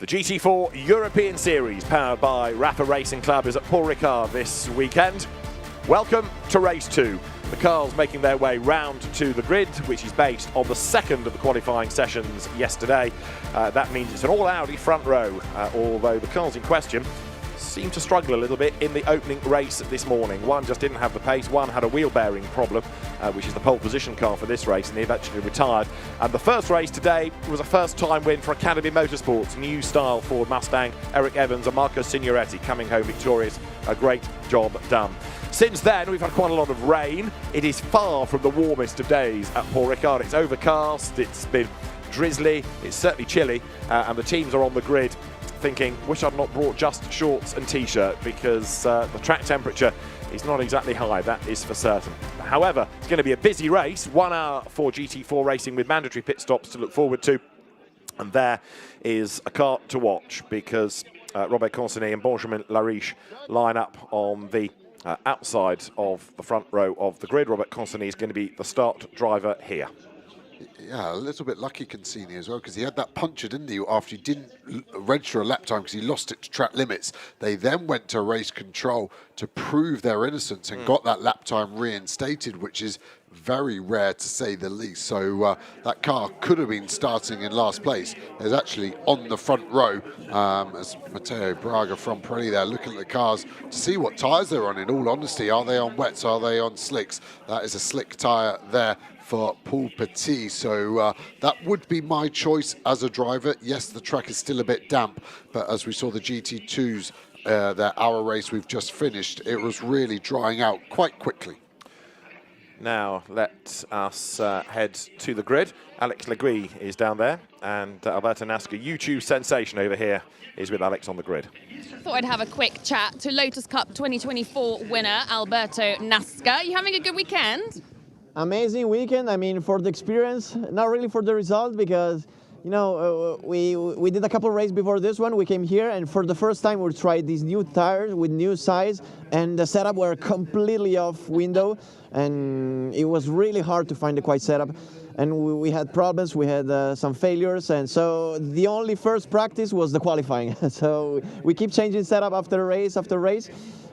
The GT4 European Series, powered by RAFA Racing Club, is at Paul Ricard this weekend. Welcome to race 2. The cars making their way round to the grid, which is based on the second of the qualifying sessions yesterday. That means it's an all-Audi front row, although the cars in question seemed to struggle a little bit in the opening race this morning. One just didn't have the pace, one had a wheel bearing problem, which is the pole position car for this race, and they eventually retired. And the first race today was a first time win for Academy Motorsports, new style Ford Mustang, Eric Evans and Marco Signoretti coming home victorious. A great job done. Since then, we've had quite a lot of rain. It is far from the warmest of days at Paul Ricard. It's overcast, it's been drizzly, it's certainly chilly, and the teams are on the grid thinking, wish I'd not brought just shorts and t-shirt, because the track temperature is not exactly high, that is for certain. However, it's going to be a busy race, 1 hour for GT4 racing with mandatory pit stops to look forward to. And there is a car to watch, because Robert Consigny and Benjamin Lariche line up on the outside of the front row of the grid. Robert Consigny is going to be the start driver here. Yeah, a little bit lucky Consigny as well, because he had that puncture, didn't he, after he didn't register a lap time because he lost it to track limits. They then went to race control to prove their innocence and got that lap time reinstated, which is very rare to say the least. So that car could have been starting in last place. There's actually on the front row, as Matteo Braga from Pirelli there, looking at the cars to see what tyres they're on. In all honesty, are they on wets? Are they on slicks? That is a slick tyre there for Paul Petit, so that would be my choice as a driver. Yes, the track is still a bit damp, but as we saw the GT2s, their hour race we've just finished, it was really drying out quite quickly. Now let us head to the grid. Alex Legui is down there, and Alberto Nasca, YouTube sensation over here, is with Alex on the grid. Thought I'd have a quick chat to Lotus Cup 2024 winner Alberto Nasca. You having a good weekend? Amazing weekend. I mean, for the experience, not really for the result, because you know we did a couple of races before this one. We came here, and for the first time we tried these new tires with new size, and the setup were completely off window, and it was really hard to find the quiet setup. And we had problems, we had some failures, and so the only first practice was the qualifying. So we keep changing setup after race after race.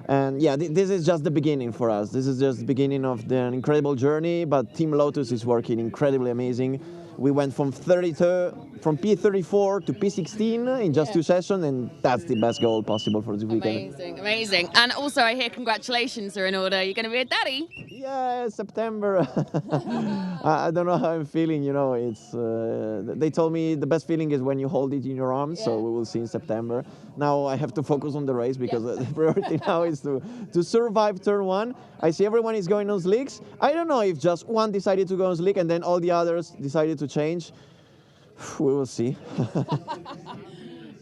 And yeah, this is just the beginning for us. This is just the beginning of the incredible journey, but Team Lotus is working incredibly amazing. We went from P34 to P16 in just 2 sessions, and that's the best goal possible for this weekend. Amazing, amazing. And also I hear congratulations are in order. You're going to be a daddy. Yeah, September. I don't know how I'm feeling, you know. It's they told me the best feeling is when you hold it in your arms, so we will see in September. Now I have to focus on the race, because the priority now is to survive turn 1. I see everyone is going on slicks. I don't know if just one decided to go on slick and then all the others decided to change. We will see.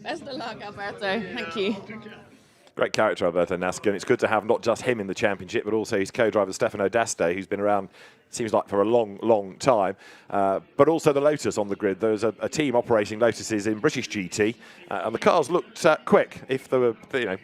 Best of luck, Alberto. Thank you. Great character, Alberto Nasca, and it's good to have not just him in the championship, but also his co-driver Stefano D'Aste, who's been around, seems like, for a long, long time. But also the Lotus on the grid. There's a team operating Lotuses in British GT, and the cars looked quick, if there were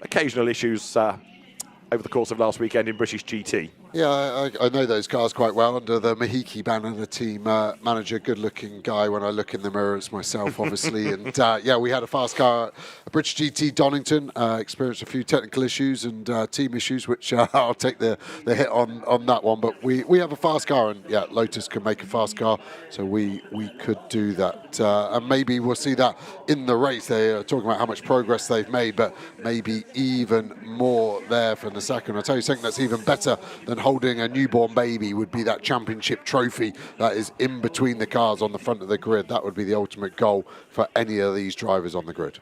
occasional issues over the course of last weekend in British GT. Yeah, I know those cars quite well under the Mahiki banner, the team manager, good-looking guy. When I look in the mirror, it's myself, obviously. And yeah, we had a fast car, a British GT Donington, experienced a few technical issues and team issues, which I'll take the hit on that one. But we have a fast car, and yeah, Lotus can make a fast car, so we could do that. And maybe we'll see that in the race. They are talking about how much progress they've made, but maybe even more there for the second. I'll tell you something that's even better than holding a newborn baby would be that championship trophy that is in between the cars on the front of the grid. That would be the ultimate goal for any of these drivers on the grid.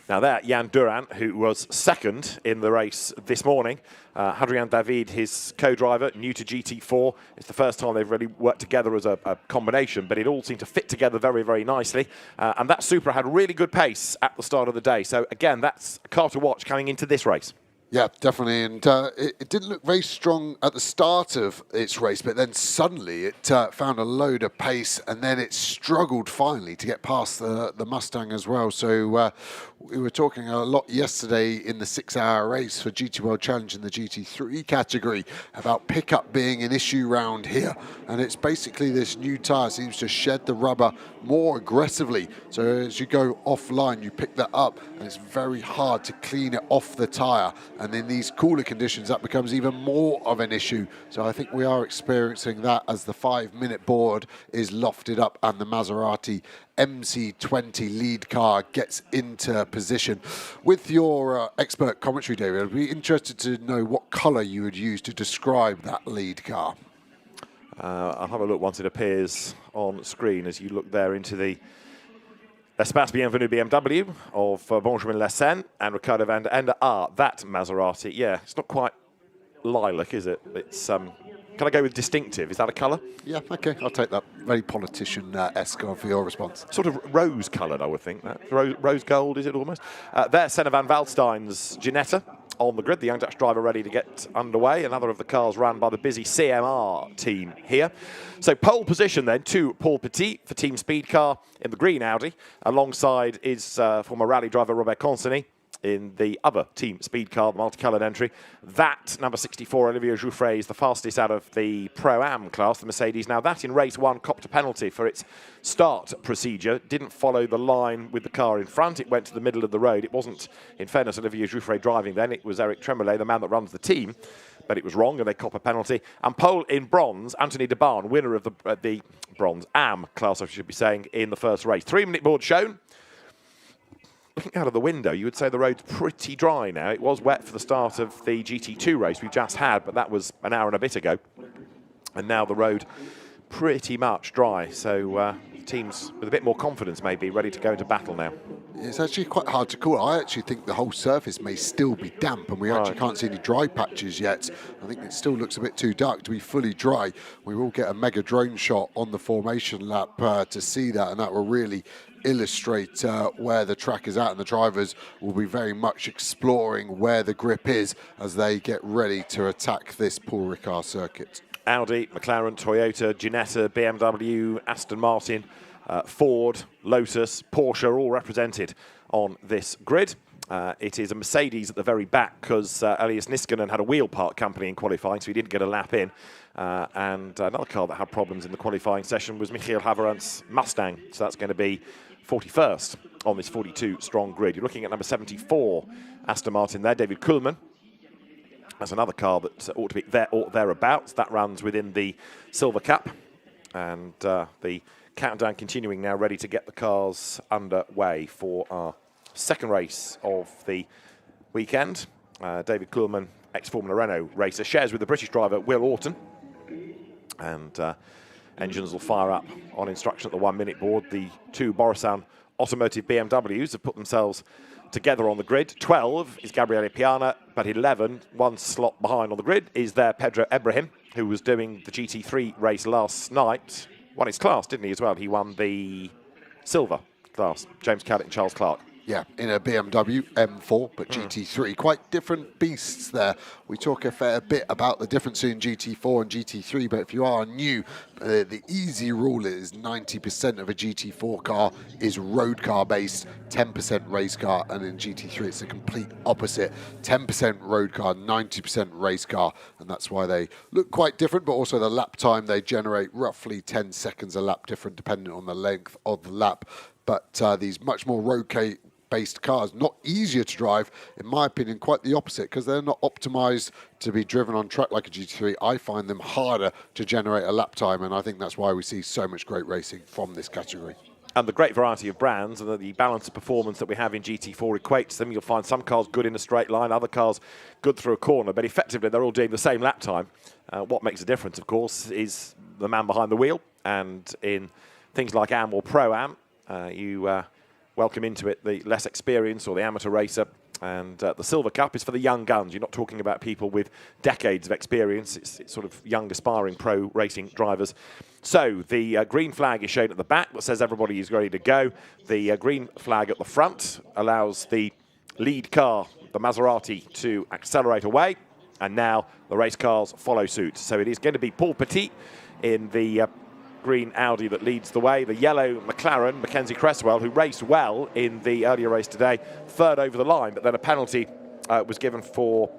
Now there, Jan Durant, who was second in the race this morning. Hadrian David, his co-driver, new to GT4. It's the first time they've really worked together as a combination, but it all seemed to fit together very, very nicely. And that Supra had really good pace at the start of the day. So again, that's a car to watch coming into this race. Yeah, definitely, and it didn't look very strong at the start of its race, but then suddenly it found a load of pace, and then it struggled finally to get past the Mustang as well. So We were talking a lot yesterday in the 6-hour race for GT World Challenge in the GT3 category about pickup being an issue round here. And it's basically this new tyre seems to shed the rubber more aggressively. So as you go offline, you pick that up and it's very hard to clean it off the tyre. And in these cooler conditions, that becomes even more of an issue. So I think we are experiencing that as the 5-minute board is lofted up and the Maserati MC20 lead car gets into position. With your expert commentary, David, I'd be interested to know what colour you would use to describe that lead car. I'll have a look once it appears on screen as you look there into the Espace Bienvenue BMW of Benjamin Lessen and Ricardo van der Ende. That Maserati, yeah, it's not quite lilac, is it? It's can I go with distinctive? Is that a colour? Yeah, okay, I'll take that. Very politician-esque for your response. Sort of rose-coloured, I would think. Rose gold, is it almost? There's Senna van Waldstein's Ginetta on the grid, the young Dutch driver ready to get underway. Another of the cars run by the busy CMR team here. So pole position then to Paul Petit for Team Speedcar in the green Audi. Alongside is former rally driver Robert Consony in the other Team Speedcar, the multicoloured entry. That, number 64, Olivier Jouffret, is the fastest out of the Pro-Am class, the Mercedes. Now, that in race 1 copped a penalty for its start procedure. Didn't follow the line with the car in front. It went to the middle of the road. It wasn't, in fairness, Olivier Jouffret driving then. It was Eric Tremblay, the man that runs the team. But it was wrong, and they cop a penalty. And pole in bronze, Anthony de Barn, winner of the bronze Am class, I should be saying, in the first race. 3-minute board shown. Looking out of the window, you would say the road's pretty dry now. It was wet for the start of the GT2 race we've just had, but that was an hour and a bit ago. And now the road pretty much dry. So teams with a bit more confidence maybe ready to go into battle now. It's actually quite hard to call. I actually think the whole surface may still be damp and we actually can't see any dry patches yet. I think it still looks a bit too dark to be fully dry. We will get a mega drone shot on the formation lap to see that, and that will really illustrate where the track is at, and the drivers will be very much exploring where the grip is as they get ready to attack this Paul Ricard circuit. Audi, McLaren, Toyota, Ginetta, BMW, Aston Martin, Ford, Lotus, Porsche are all represented on this grid. It is a Mercedes at the very back because Elias Niskanen had a wheel part company in qualifying, so he didn't get a lap in. And another car that had problems in the qualifying session was Michael Haverant's Mustang, so that's going to be 41st on this 42-strong grid. You're looking at number 74, Aston Martin there, David Kuhlmann. That's another car that ought to be there or thereabouts. That runs within the Silver Cup. And the countdown continuing now, ready to get the cars underway for our second race of the weekend. David Kuhlmann, ex-Formula Renault racer, shares with the British driver Will Orton. And engines will fire up on instruction at the 1-minute board. The two Borissan Automotive BMWs have put themselves together on the grid. 12 is Gabriele Piana, but 11, one slot behind on the grid, is there Pedro Ibrahim, who was doing the GT3 race last night. Won his class, didn't he, as well? He won the silver class. James Caddett and Charles Clark. Yeah, in a BMW M4, but GT3. Quite different beasts there. We talk a fair bit about the difference in GT4 and GT3, but if you are new, the easy rule is 90% of a GT4 car is road car based, 10% race car, and in GT3 it's the complete opposite. 10% road car, 90% race car, and that's why they look quite different, but also the lap time they generate roughly 10 seconds a lap different depending on the length of the lap. But these much more road-based cars, not easier to drive, in my opinion, quite the opposite, because they're not optimized to be driven on track like a GT3. I find them harder to generate a lap time, and I think that's why we see so much great racing from this category. And the great variety of brands and the balance of performance that we have in GT4 equates them. You'll find some cars good in a straight line, other cars good through a corner, but effectively they're all doing the same lap time. What makes a difference, of course, is the man behind the wheel, and in things like Am or Pro-Am, you welcome into it the less experienced or the amateur racer, and the Silver Cup is for the young guns. You're not talking about people with decades of experience. It's sort of young, aspiring pro racing drivers. So the green flag is shown at the back that says everybody is ready to go. The green flag at the front allows the lead car, the Maserati, to accelerate away, and now the race cars follow suit. So it is going to be Paul Petit in the green Audi that leads the way. The yellow McLaren, Mackenzie Cresswell, who raced well in the earlier race today, third over the line, but then a penalty was given for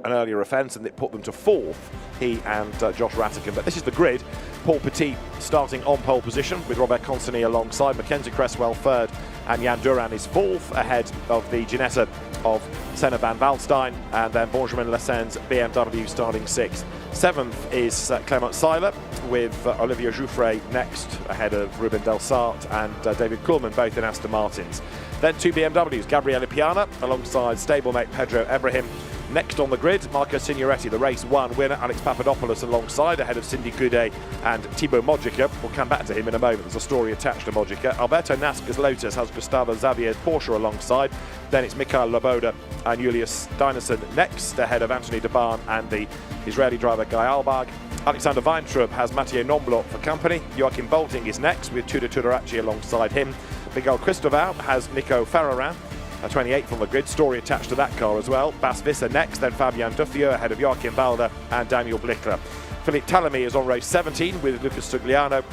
an earlier offence, and it put them to fourth, he and Josh Rattican. But this is the grid. Paul Petit starting on pole position with Robert Consony alongside, Mackenzie Cresswell third, and Jan Duran is fourth, ahead of the Ginetta of Senna van Waldstein, and then Benjamin Lessen's BMW starting sixth. Seventh is Clement Seiler, with Olivier Jouffret next, ahead of Ruben Del Sart and David Kuhlmann, both in Aston Martins. Then two BMWs, Gabriele Piana alongside stablemate Pedro Ibrahim. Next on the grid, Marco Signoretti, the race one winner, Alex Papadopoulos alongside, ahead of Cindy Goudet and Thibaut Mojica. We'll come back to him in a moment. There's a story attached to Mojica. Alberto Nasca's Lotus has Gustavo Xavier's Porsche alongside. Then it's Mikhail Loboda and Julius Steinarsson next, ahead of Anthony Debarn and the Israeli driver Guy Albag. Alexander Weintraub has Mathieu Nomblot for company. Joachim Bolting is next with Tudor Tudoraci alongside him. Miguel Cristobal has Nico Ferrarin, 28th on the grid, story attached to that car as well. Bas Visser next, then Fabian Duffieux ahead of Joachim Balder and Daniel Blickler. Philippe Talamy is on race 17 with Lucas Sugliano.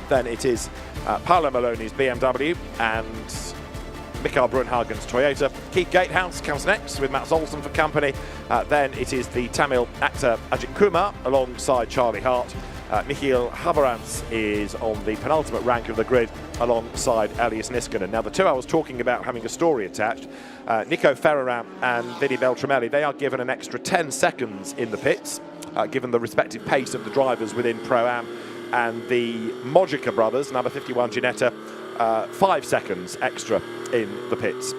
Then it is Paolo Maloney's BMW and Mikael Brunhagen's Toyota. Keith Gatehouse comes next with Mats Olsen for company. Then it is the Tamil actor Ajit Kumar alongside Charlie Hart. Michiel Haverantz is on the penultimate rank of the grid alongside Elias Niskanen. Now, the two I was talking about having a story attached, Nico Ferrarin and Vinny Beltramelli, they are given an extra 10 seconds in the pits, given the respective pace of the drivers within Pro-Am. And the Mojica brothers, number 51 Ginetta, 5 seconds extra in the pits.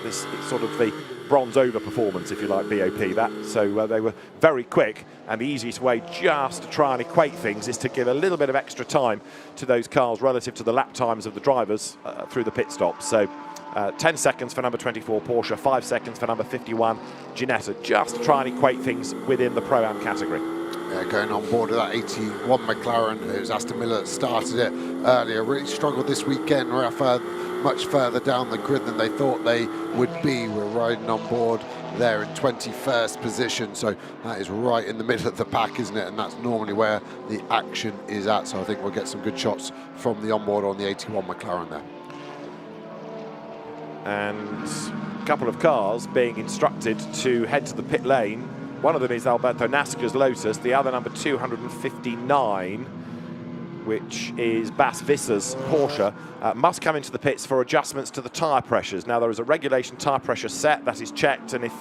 This is sort of the bronze over performance, if you like, BOP that. So they were very quick, and the easiest way just to try and equate things is to give a little bit of extra time to those cars relative to the lap times of the drivers through the pit stops. So 10 seconds for number 24 Porsche, 5 seconds for number 51 Ginetta, just to try and equate things within the Pro-Am category. Yeah, going on board of that 81 McLaren. It was Aston Miller that started it earlier. Really struggled this weekend. RAFA much further down the grid than they thought they would be. We're riding on board there in 21st position, so that is right in the middle of the pack, isn't it? And that's normally where the action is at. So I think we'll get some good shots from the onboard on the 81 McLaren there. And a couple of cars being instructed to head to the pit lane. One of them is Alberto Nasca's Lotus, the other number 259, which is Bas Visser's Porsche, must come into the pits for adjustments to the tyre pressures. Now, there is a regulation tyre pressure set that is checked, and if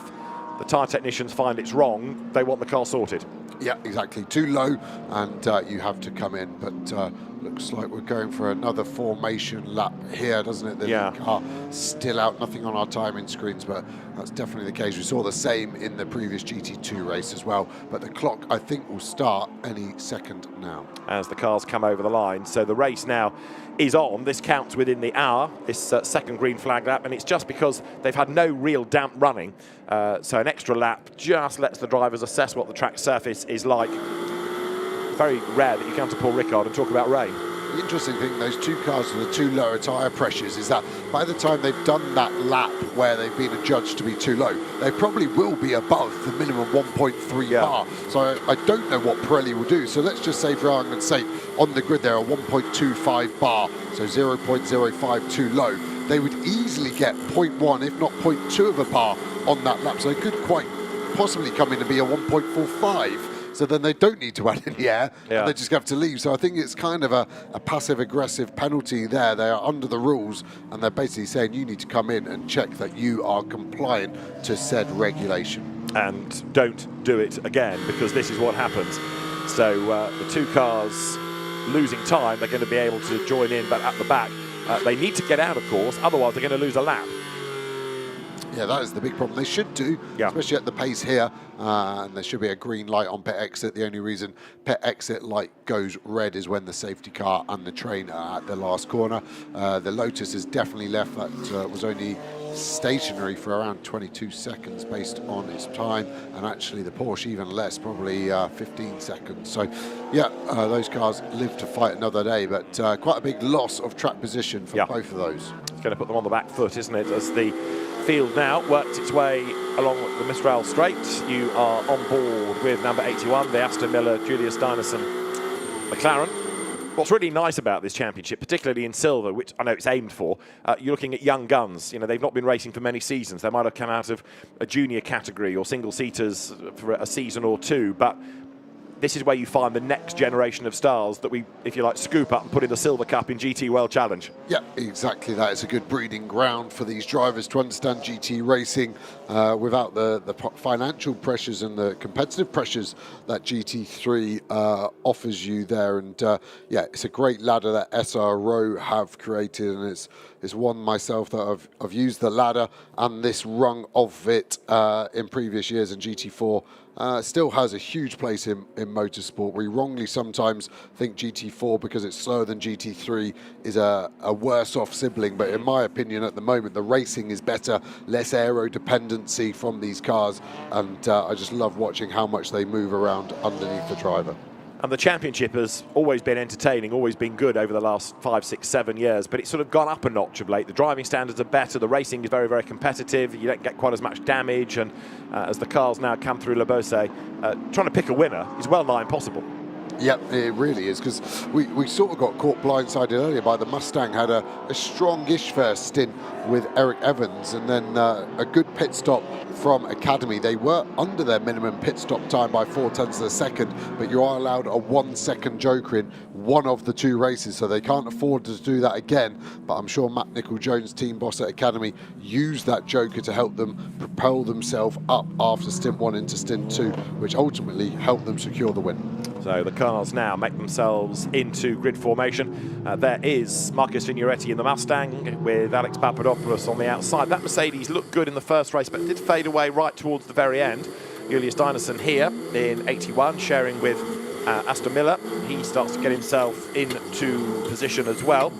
the tyre technicians find it's wrong, they want the car sorted. Yeah, exactly. Too low, and you have to come in. But looks like we're going for another formation lap here, doesn't it? The car still out, nothing on our timing screens, but that's definitely the case. We saw the same in the previous GT2 race as well. But the clock, I think, will start any second now. As the cars come over the line. So the race now is on. This counts within the hour, this second green flag lap, and it's just because they've had no real damp running. So an extra lap just lets the drivers assess what the track surface is like. Very rare that you come to Paul Ricard and talk about rain. The interesting thing, those two cars with the two lower tyre pressures, is that by the time they've done that lap where they've been adjudged to be too low, they probably will be above the minimum 1.3 bar. So I don't know what Pirelli will do. So let's just say, for argument's sake, on the grid there are 1.25 bar, so 0.05 too low. They would easily get 0.1, if not 0.2 of a bar on that lap. So they could quite possibly come in and be a 1.45. So then they don't need to add any air, and they just have to leave. So I think it's kind of a passive-aggressive penalty there. They are under the rules, and they're basically saying you need to come in and check that you are compliant to said regulation. And don't do it again, because this is what happens. So the two cars losing time, they're going to be able to join in, but at the back, they need to get out, of course, otherwise they're going to lose a lap. Yeah, that is the big problem. They should do, especially at the pace here. And there should be a green light on pit exit. The only reason pit exit light goes red is when the safety car and the train are at the last corner. The Lotus is definitely left. That was only stationary for around 22 seconds based on its time, and actually the Porsche even less, probably 15 seconds. So yeah, those cars live to fight another day, but quite a big loss of track position for both of those. It's going to put them on the back foot, isn't it, as the field now worked its way along the Mistral Straight. You are on board with number 81, the Aston Miller Julius Steinarsson McLaren. What's really nice about this championship, particularly in silver, which I know it's aimed for, you're looking at young guns. You know, they've not been racing for many seasons. They might have come out of a junior category or single-seaters for a season or two, but this is where you find the next generation of stars that we, if you like, scoop up and put in the Silver Cup in GT World Challenge. Yeah, exactly that. It's a good breeding ground for these drivers to understand GT racing without the financial pressures and the competitive pressures that GT3 offers you there. And yeah, it's a great ladder that SRO have created, and it's one myself that I've used the ladder and this rung of it in previous years, and GT4 still has a huge place in motorsport. We wrongly sometimes think GT4, because it's slower than GT3, is a worse off sibling, but in my opinion at the moment the racing is better, less aero dependency from these cars, and I just love watching how much they move around underneath the driver. And the championship has always been entertaining, always been good over the last 5, 6, 7 years, but it's sort of gone up a notch of late. The driving standards are better, the racing is very, very competitive, you don't get quite as much damage, and as the cars now come through Le Beausset, trying to pick a winner is well nigh impossible. Yep, it really is, because we sort of got caught blindsided earlier by the Mustang. Had a strongish first stint with Eric Evans, and then a good pit stop from Academy. They were under their minimum pit stop time by 0.4 of a second, but you are allowed a 1 second joker in one of the 2 races, so they can't afford to do that again. But I'm sure Matt Nicol-Jones, team boss at Academy, used that joker to help them propel themselves up after stint 1 into stint 2, which ultimately helped them secure the win. So the cars now make themselves into grid formation. There is Marcus Vigneretti in the Mustang with Alex Papadopoulos on the outside. That Mercedes looked good in the first race, but did fade away right towards the very end. Julius Dynason here in 81, sharing with Aston Miller. He starts to get himself into position as well.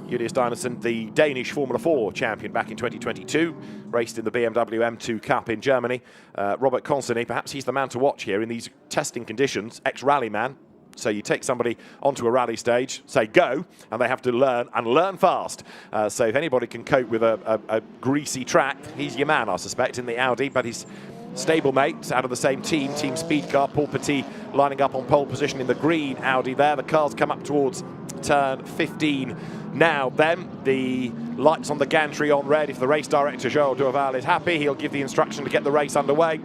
Julius Dynason, the Danish Formula 4 champion back in 2022, raced in the BMW M2 Cup in Germany. Robert Consonny, perhaps he's the man to watch here in these testing conditions, ex-rally man. So you take somebody onto a rally stage, say go, and they have to learn, and learn fast. So if anybody can cope with a greasy track, he's your man, I suspect, in the Audi, but he's stablemate out of the same team, Team Speed Car, Paul Petit lining up on pole position in the green Audi there. The cars come up towards turn 15 now. Then the lights on the gantry on red. If the race director, Joël Durval, is happy, he'll give the instruction to get the race underway.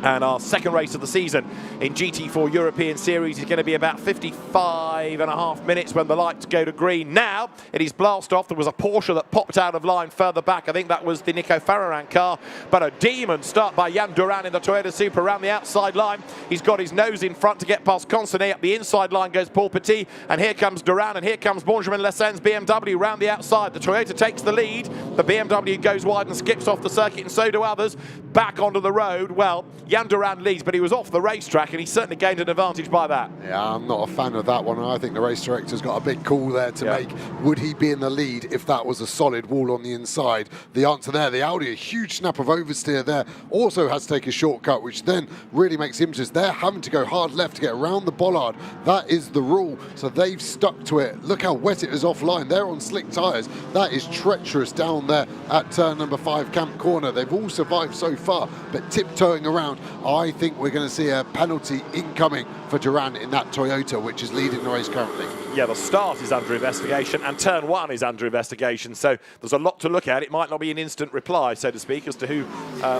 And our second race of the season in GT4 European Series is going to be about 55.5 minutes when the lights go to green. Now it is blast off. There was a Porsche that popped out of line further back. I think that was the Nico Farraran car. But a demon start by Jan Duran in the Toyota Supra around the outside line. He's got his nose in front to get past Consonny. Up the inside line goes Paul Petit. And here comes Duran, and here comes Benjamin Lessen's BMW round the outside. The Toyota takes the lead. The BMW goes wide and skips off the circuit, and so do others. Back onto the road. Well, Jan Duran leads, but he was off the racetrack, and he certainly gained an advantage by that. Yeah, I'm not a fan of that one. I think the race director's got a big call there to make. Would he be in the lead if that was a solid wall on the inside? The answer there, the Audi, a huge snap of oversteer there, also has to take a shortcut, which then really makes him just, they're having to go hard left to get around the bollard. That is the rule, so they've stuck to it. Look how wet it is offline. They're on slick tyres. That is treacherous down there at turn number 5, Camp Corner. They've all survived so far, but tiptoeing around. I think we're going to see a penalty incoming for Duran in that Toyota, which is leading the race currently. Yeah, the start is under investigation and turn 1 is under investigation, so there's a lot to look at. It might not be an instant reply, so to speak, as to who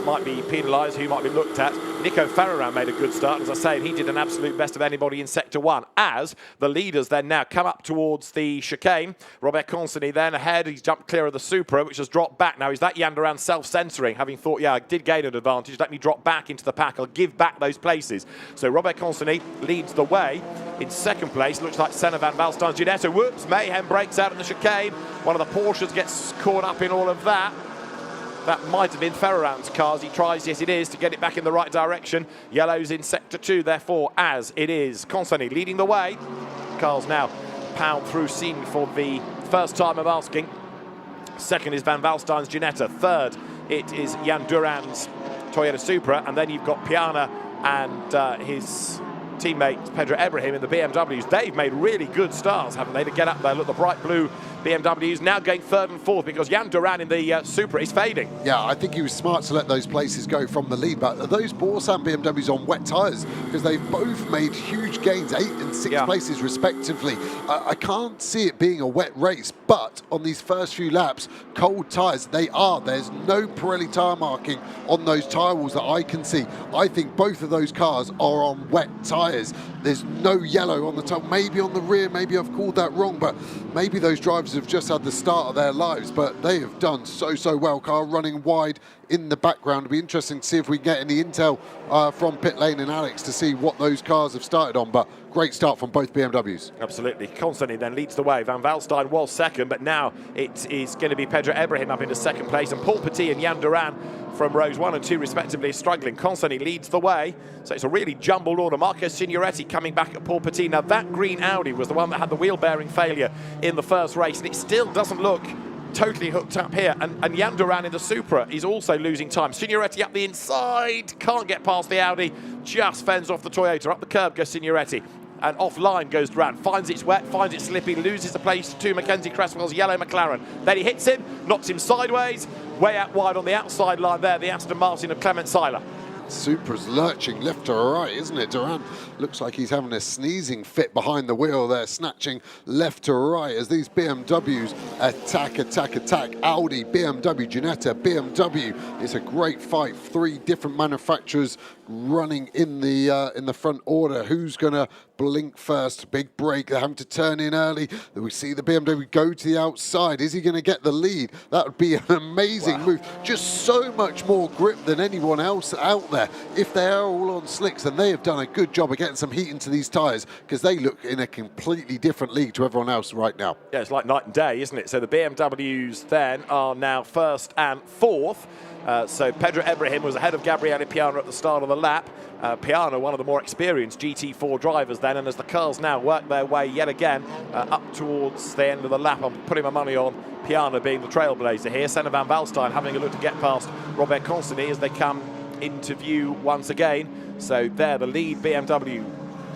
might be penalised, who might be looked at. Nico Farraran made a good start, as I say, and he did an absolute best of anybody in Sector 1, as the leaders then now come up towards the chicane. Robert Consonny then ahead, he's jumped clear of the Supra, which has dropped back. Now, is that Jan Duran self-censoring, having thought, yeah, I did gain an advantage, let me drop back into the pack, I'll give back those places. So Robert Consonny leads the way. In second place, looks like Senna van Valstein's Ginetto. Whoops, mayhem breaks out in the chicane. One of the Porsches gets caught up in all of that. That might have been Farraran's cars. He tries, yes it is, to get it back in the right direction. Yellow's in Sector 2, therefore, as it is. Consonny leading the way. Cars now pound through scene for the first time of asking. Second is Van Valstein's Ginetta. Third, it is Jan Duran's Toyota Supra. And then you've got Piana and his teammate Pedro Ibrahim in the BMWs. They've made really good starts, haven't they, to get up there. Look, the bright blue BMWs now going third and fourth because Jan Duran in the Supra is fading. Yeah, I think he was smart to let those places go from the lead, but those Borsan BMWs on wet tyres, because they've both made huge gains, 8 and 6 places respectively. I can't see it being a wet race, but on these first few laps, cold tyres, they are. There's no Pirelli tyre marking on those tyre walls that I can see. I think both of those cars are on wet tyres. There's no yellow on the top, maybe on the rear, maybe I've called that wrong, but maybe those drivers have just had the start of their lives, but they have done so well. Car running wide in the background. It'll be interesting to see if we can get any intel from pit lane and Alex to see what those cars have started on, but great start from both BMWs. Absolutely. Constantly then leads the way. Van Valstein was second, but now it is going to be Pedro Ibrahim up into second place, and Paul Petit and Jan Duran from rows 1 and 2 respectively struggling. Constantly leads the way, so it's a really jumbled order. Marco Signoretti coming back at Paul Petit. Now that green Audi was the one that had the wheel bearing failure in the first race, and it still doesn't look totally hooked up here, and Jan Duran in the Supra is also losing time. Signoretti up the inside, can't get past the Audi, just fends off the Toyota. Up the curb goes Signoretti, and offline goes Duran. Finds it's wet, finds it slippy, loses the place to Mackenzie Cresswell's yellow McLaren. Then he hits him, knocks him sideways, way out wide on the outside line there, the Aston Martin of Clement Seiler. Supra's lurching left to right, isn't it? Duran looks like he's having a sneezing fit behind the wheel there, snatching left to right as these BMWs attack. Audi, BMW, Ginetta, BMW. It's a great fight. 3 different manufacturers running in the front order. Who's going to blink first? Big break. They're having to turn in early. We see the BMW go to the outside. Is he going to get the lead? That would be an amazing move. Just so much more grip than anyone else out there. If they are all on slicks, then they have done a good job of getting some heat into these tyres, because they look in a completely different league to everyone else right now. Yeah, it's like night and day, isn't it? So the BMWs then are now first and fourth. So Pedro Ibrahim was ahead of Gabriele Piana at the start of the lap. Piana, one of the more experienced GT4 drivers then, and as the cars now work their way yet again up towards the end of the lap, I'm putting my money on Piana being the trailblazer here. Senna Van Valstein having a look to get past Robert Constantini as they come into view once again. So there, the lead BMW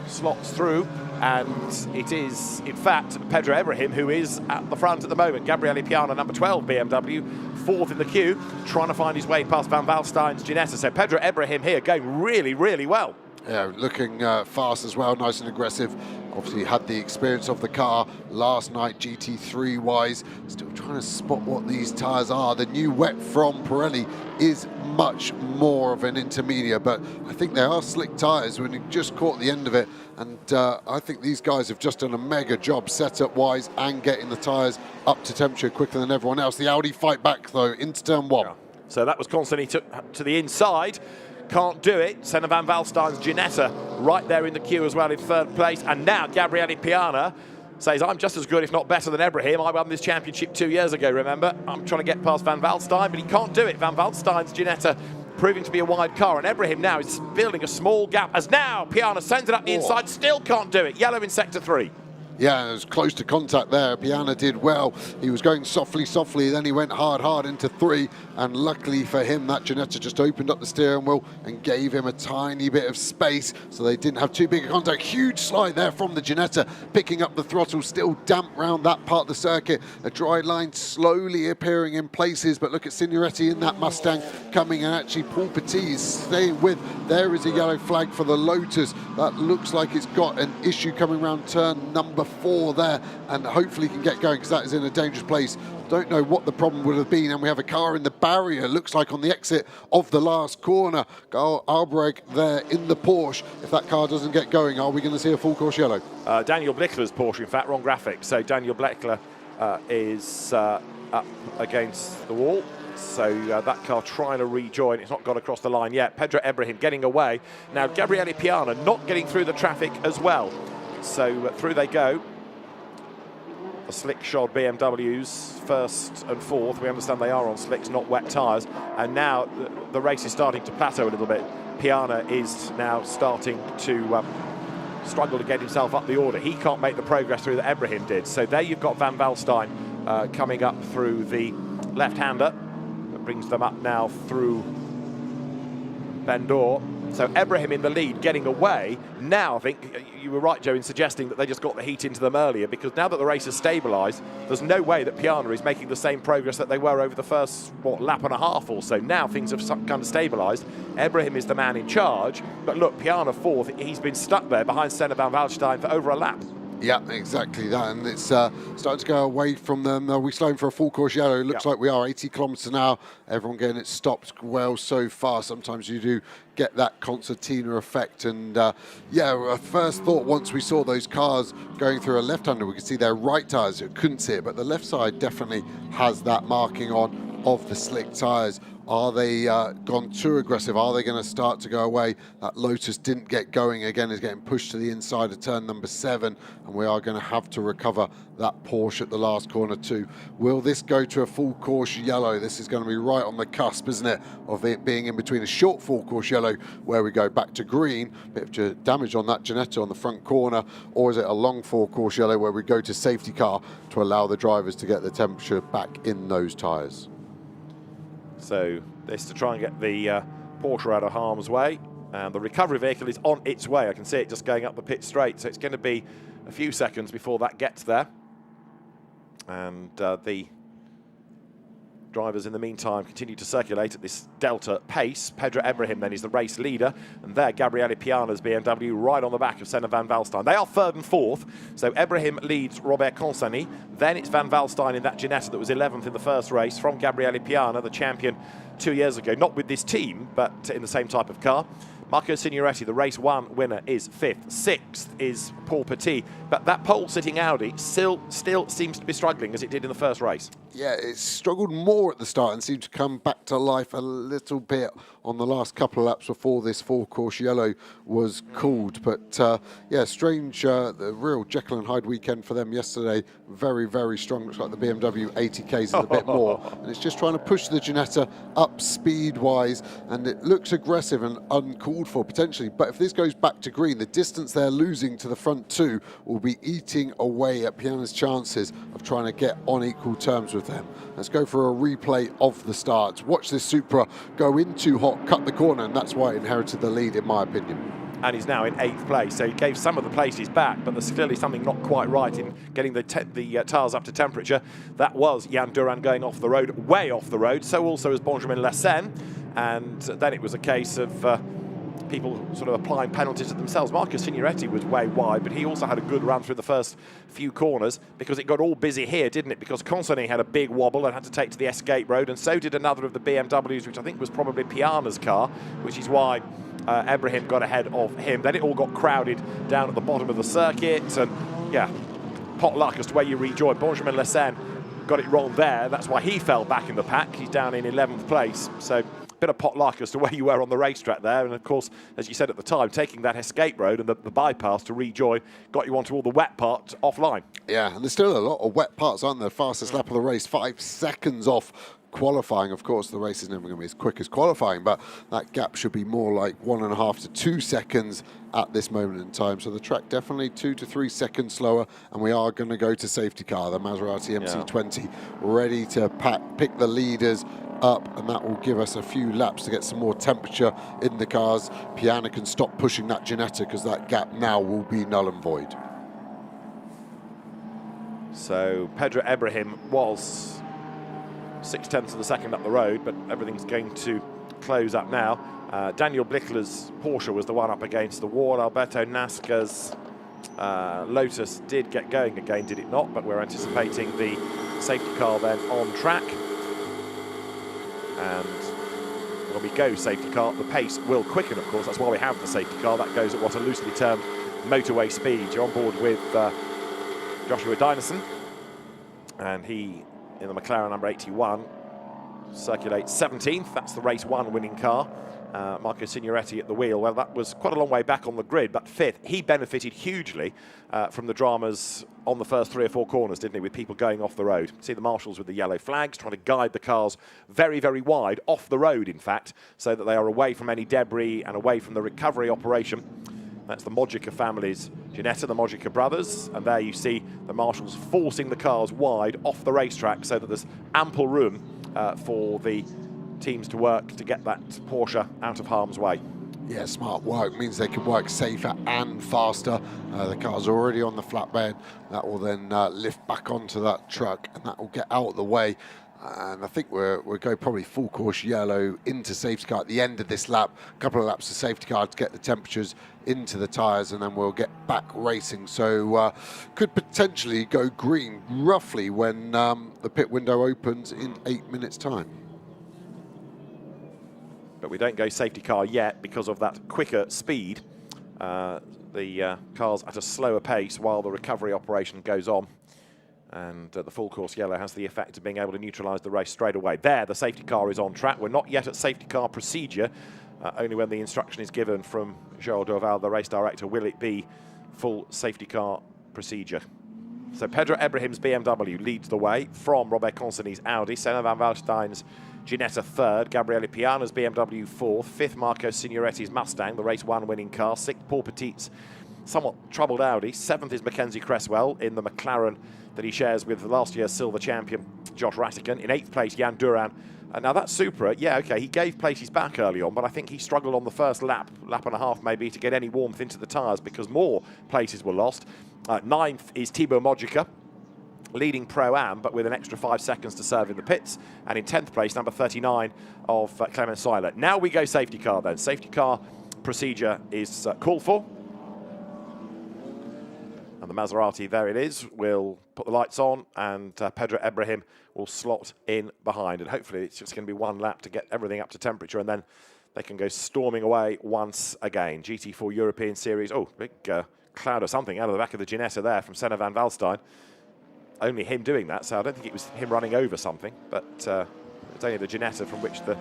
slots through, and it is in fact Pedro Ibrahim who is at the front at the moment. Gabriele Piana, number 12 BMW, fourth in the queue, trying to find his way past Van Valstein's Ginetta. So Pedro Ibrahim here going really well. Yeah, looking fast as well, nice and aggressive. Obviously had the experience of the car last night, GT3 wise. Still trying to spot what these tyres are. The new wet from Pirelli is much more of an intermediate, but I think they are slick tyres when you just caught the end of it. And I think these guys have just done a mega job setup wise and getting the tyres up to temperature quicker than everyone else. The Audi fight back though into turn 1. Yeah. So that was constantly to the inside. Can't do it. Senna Van Valstein's Ginetta right there in the queue as well in third place. And now Gabriele Piana says, I'm just as good, if not better than Ibrahim. I won this championship 2 years ago, remember? I'm trying to get past Van Valstein, but he can't do it. Van Valstein's Ginetta proving to be a wide car, and Ibrahim now is building a small gap as now Piana sends it up the inside, still can't do it. Yellow in sector 3. Yeah, it was close to contact there. Piana did well. He was going softly, then he went hard into 3, and luckily for him, that Ginetta just opened up the steering wheel and gave him a tiny bit of space, so they didn't have too big a contact. Huge slide there from the Ginetta, picking up the throttle, still damp round that part of the circuit. A dry line slowly appearing in places, but look at Signoretti in that Mustang coming, and actually Paul Petit is staying with. There is a yellow flag for the Lotus. That looks like it's got an issue coming around turn number 4 there, and hopefully can get going, because that is in a dangerous place. Don't know what the problem would have been, and we have a car in the barrier, looks like on the exit of the last corner. Carl Albrecht there in the Porsche. If that car doesn't get going, are we going to see a full course yellow? Daniel Bleckler's Porsche, in fact, wrong graphic. So Daniel Bleckler is up against the wall. So that car trying to rejoin. It's not got across the line yet. Pedro Ibrahim getting away. Now Gabriele Piana not getting through the traffic as well. So through they go. The slick shod BMWs first and fourth. We understand they are on slicks, not wet tyres. And now the race is starting to plateau a little bit. Piana is now starting to struggle to get himself up the order. He can't make the progress through that Ibrahim did. So there you've got Van Valstein coming up through the left-hander. That brings them up now through Bendor. So Ebrahim in the lead, getting away. Now, I think you were right, Joe, in suggesting that they just got the heat into them earlier, because now that the race has stabilised, there's no way that Piana is making the same progress that they were over the first, lap and a half or so. Now things have kind of stabilised. Ebrahim is the man in charge, but look, Piana fourth, he's been stuck there behind Senna van Waldstein for over a lap. Yeah, exactly that, and it's starting to go away from them. We're slowing for a full course yellow. It looks like we are 80 kilometres an hour. Everyone getting it stopped well so far. Sometimes you do get that concertina effect, and yeah, first thought once we saw those cars going through a left-hander, we could see their right tyres. You couldn't see it, but the left side definitely has that marking on of the slick tyres. Are they gone too aggressive? Are they going to start to go away? That Lotus didn't get going again, is getting pushed to the inside of turn number 7, and we are going to have to recover that Porsche at the last corner too. Will this go to a full course yellow? This is going to be right on the cusp, isn't it, of it being in between a short full course yellow where we go back to green, bit of damage on that Ginetta on the front corner, or is it a long full course yellow where we go to safety car to allow the drivers to get the temperature back in those tyres? So this to try and get the Porsche out of harm's way. And the recovery vehicle is on its way. I can see it just going up the pit straight. So it's going to be a few seconds before that gets there. And the drivers in the meantime continue to circulate at this delta pace. Pedro Ebrahim then is the race leader, and there Gabriele Piana's BMW right on the back of Senna van Waldstein. They are third and fourth, so Ebrahim leads Robert Consani, then it's van Waldstein in that Ginetta that was 11th in the first race from Gabriele Piana, the champion 2 years ago, not with this team but in the same type of car. Marco Signoretti, the race 1 winner, is 5th. 6th is Paul Petit, but that pole-sitting Audi still seems to be struggling as it did in the first race. Yeah, it struggled more at the start and seemed to come back to life a little bit on the last couple of laps before this full-course yellow was called. But, yeah, strange, the real Jekyll and Hyde weekend for them yesterday. Very, very strong. Looks like the BMW 80Ks is a bit more. And it's just trying to push the Ginetta up speed-wise, and it looks aggressive and uncalled for potentially. But if this goes back to green, the distance they're losing to the front two will be eating away at Piana's chances of trying to get on equal terms with them. Let's go for a replay of the start. Watch this Supra go in too hot, cut the corner, and that's why it inherited the lead, in my opinion. And he's now in 8th place, so he gave some of the places back, but there's clearly something not quite right in getting the tyres up to temperature. That was Jan Duran going off the road, way off the road, so also as Benjamin Lassen, and then it was a case of people sort of applying penalties to themselves. Marcus Signoretti was way wide, but he also had a good run through the first few corners because it got all busy here, didn't it? Because Consani had a big wobble and had to take to the escape road, and so did another of the BMWs, which I think was probably Piana's car, which is why Ebrahim got ahead of him. Then it all got crowded down at the bottom of the circuit, and yeah, pot luck as to where you rejoin. Benjamin Lassen got it wrong there. That's why he fell back in the pack. He's down in 11th place. So bit of pot luck as to where you were on the racetrack there, and of course, as you said at the time, taking that escape road and the bypass to rejoin got you onto all the wet parts offline. Yeah, and there's still a lot of wet parts, aren't there? Fastest lap of the race, 5 seconds off qualifying. Of course, the race is never going to be as quick as qualifying, but that gap should be more like 1.5 to 2 seconds at this moment in time. So the track definitely 2 to 3 seconds slower, and we are going to go to safety car, the Maserati MC20, ready to pick the leaders up, and that will give us a few laps to get some more temperature in the cars. Piana can stop pushing that Ginetta because that gap now will be null and void. So Pedro Ebrahim was 0.6 of a second up the road, but everything's going to close up now. Daniel Blichler's Porsche was the one up against the wall. Alberto Nasca's Lotus did get going again, did it not? But we're anticipating the safety car then on track. And when we go safety car, the pace will quicken, of course. That's why we have the safety car. That goes at what are loosely termed motorway speed. You're on board with Joshua Dynison, and he, in the McLaren number 81, circulates 17th. That's the race 1 winning car. Marco Signoretti at the wheel. Well, that was quite a long way back on the grid, but 5th. He benefited hugely from the dramas on the first 3 or 4 corners, didn't he, with people going off the road. See the marshals with the yellow flags trying to guide the cars very, very wide, off the road, in fact, so that they are away from any debris and away from the recovery operation. That's the Mojica family's Ginetta, the Mojica brothers, and there you see the marshals forcing the cars wide off the racetrack so that there's ample room for the teams to work to get that Porsche out of harm's way. Yeah, smart work means they can work safer and faster. The car's already on the flatbed. That will then lift back onto that truck, and that will get out of the way. And I think we'll go probably full course yellow into safety car at the end of this lap. A couple of laps of safety car to get the temperatures into the tyres, and then we'll get back racing. So could potentially go green roughly when the pit window opens in 8 minutes' time. But we don't go safety car yet because of that quicker speed. The car's at a slower pace while the recovery operation goes on. And the full course yellow has the effect of being able to neutralise the race straight away. There, the safety car is on track. We're not yet at safety car procedure. Only when the instruction is given from Joel Dorval, the race director, will it be full safety car procedure. So Pedro Ebrahim's BMW leads the way from Robert Consonni's Audi, Senna van Waalstein's Ginetta third, Gabriele Piana's BMW fourth, fifth Marco Signoretti's Mustang, the race one winning car, sixth Paul Petit's somewhat troubled Audi, seventh is Mackenzie Cresswell in the McLaren that he shares with last year's silver champion Josh Rattigan. In eighth place, Jan Duran. Now that Supra, yeah, okay, he gave places back early on, but I think he struggled on the first lap and a half maybe, to get any warmth into the tyres because more places were lost. Ninth is Thibaut Mojica, leading Pro-Am, but with an extra 5 seconds to serve in the pits. And in 10th place, number 39 of Clement Seiler. Now we go safety car then. Safety car procedure is called for. And the Maserati, there it is, will put the lights on, and Pedro Ebrahim will slot in behind. And hopefully it's just going to be one lap to get everything up to temperature, and then they can go storming away once again. GT4 European Series. Oh, big cloud of something out of the back of the Ginetta there from Senna van Waalstein. Only him doing that, so I don't think it was him running over something, but it's only the Ginetta from which the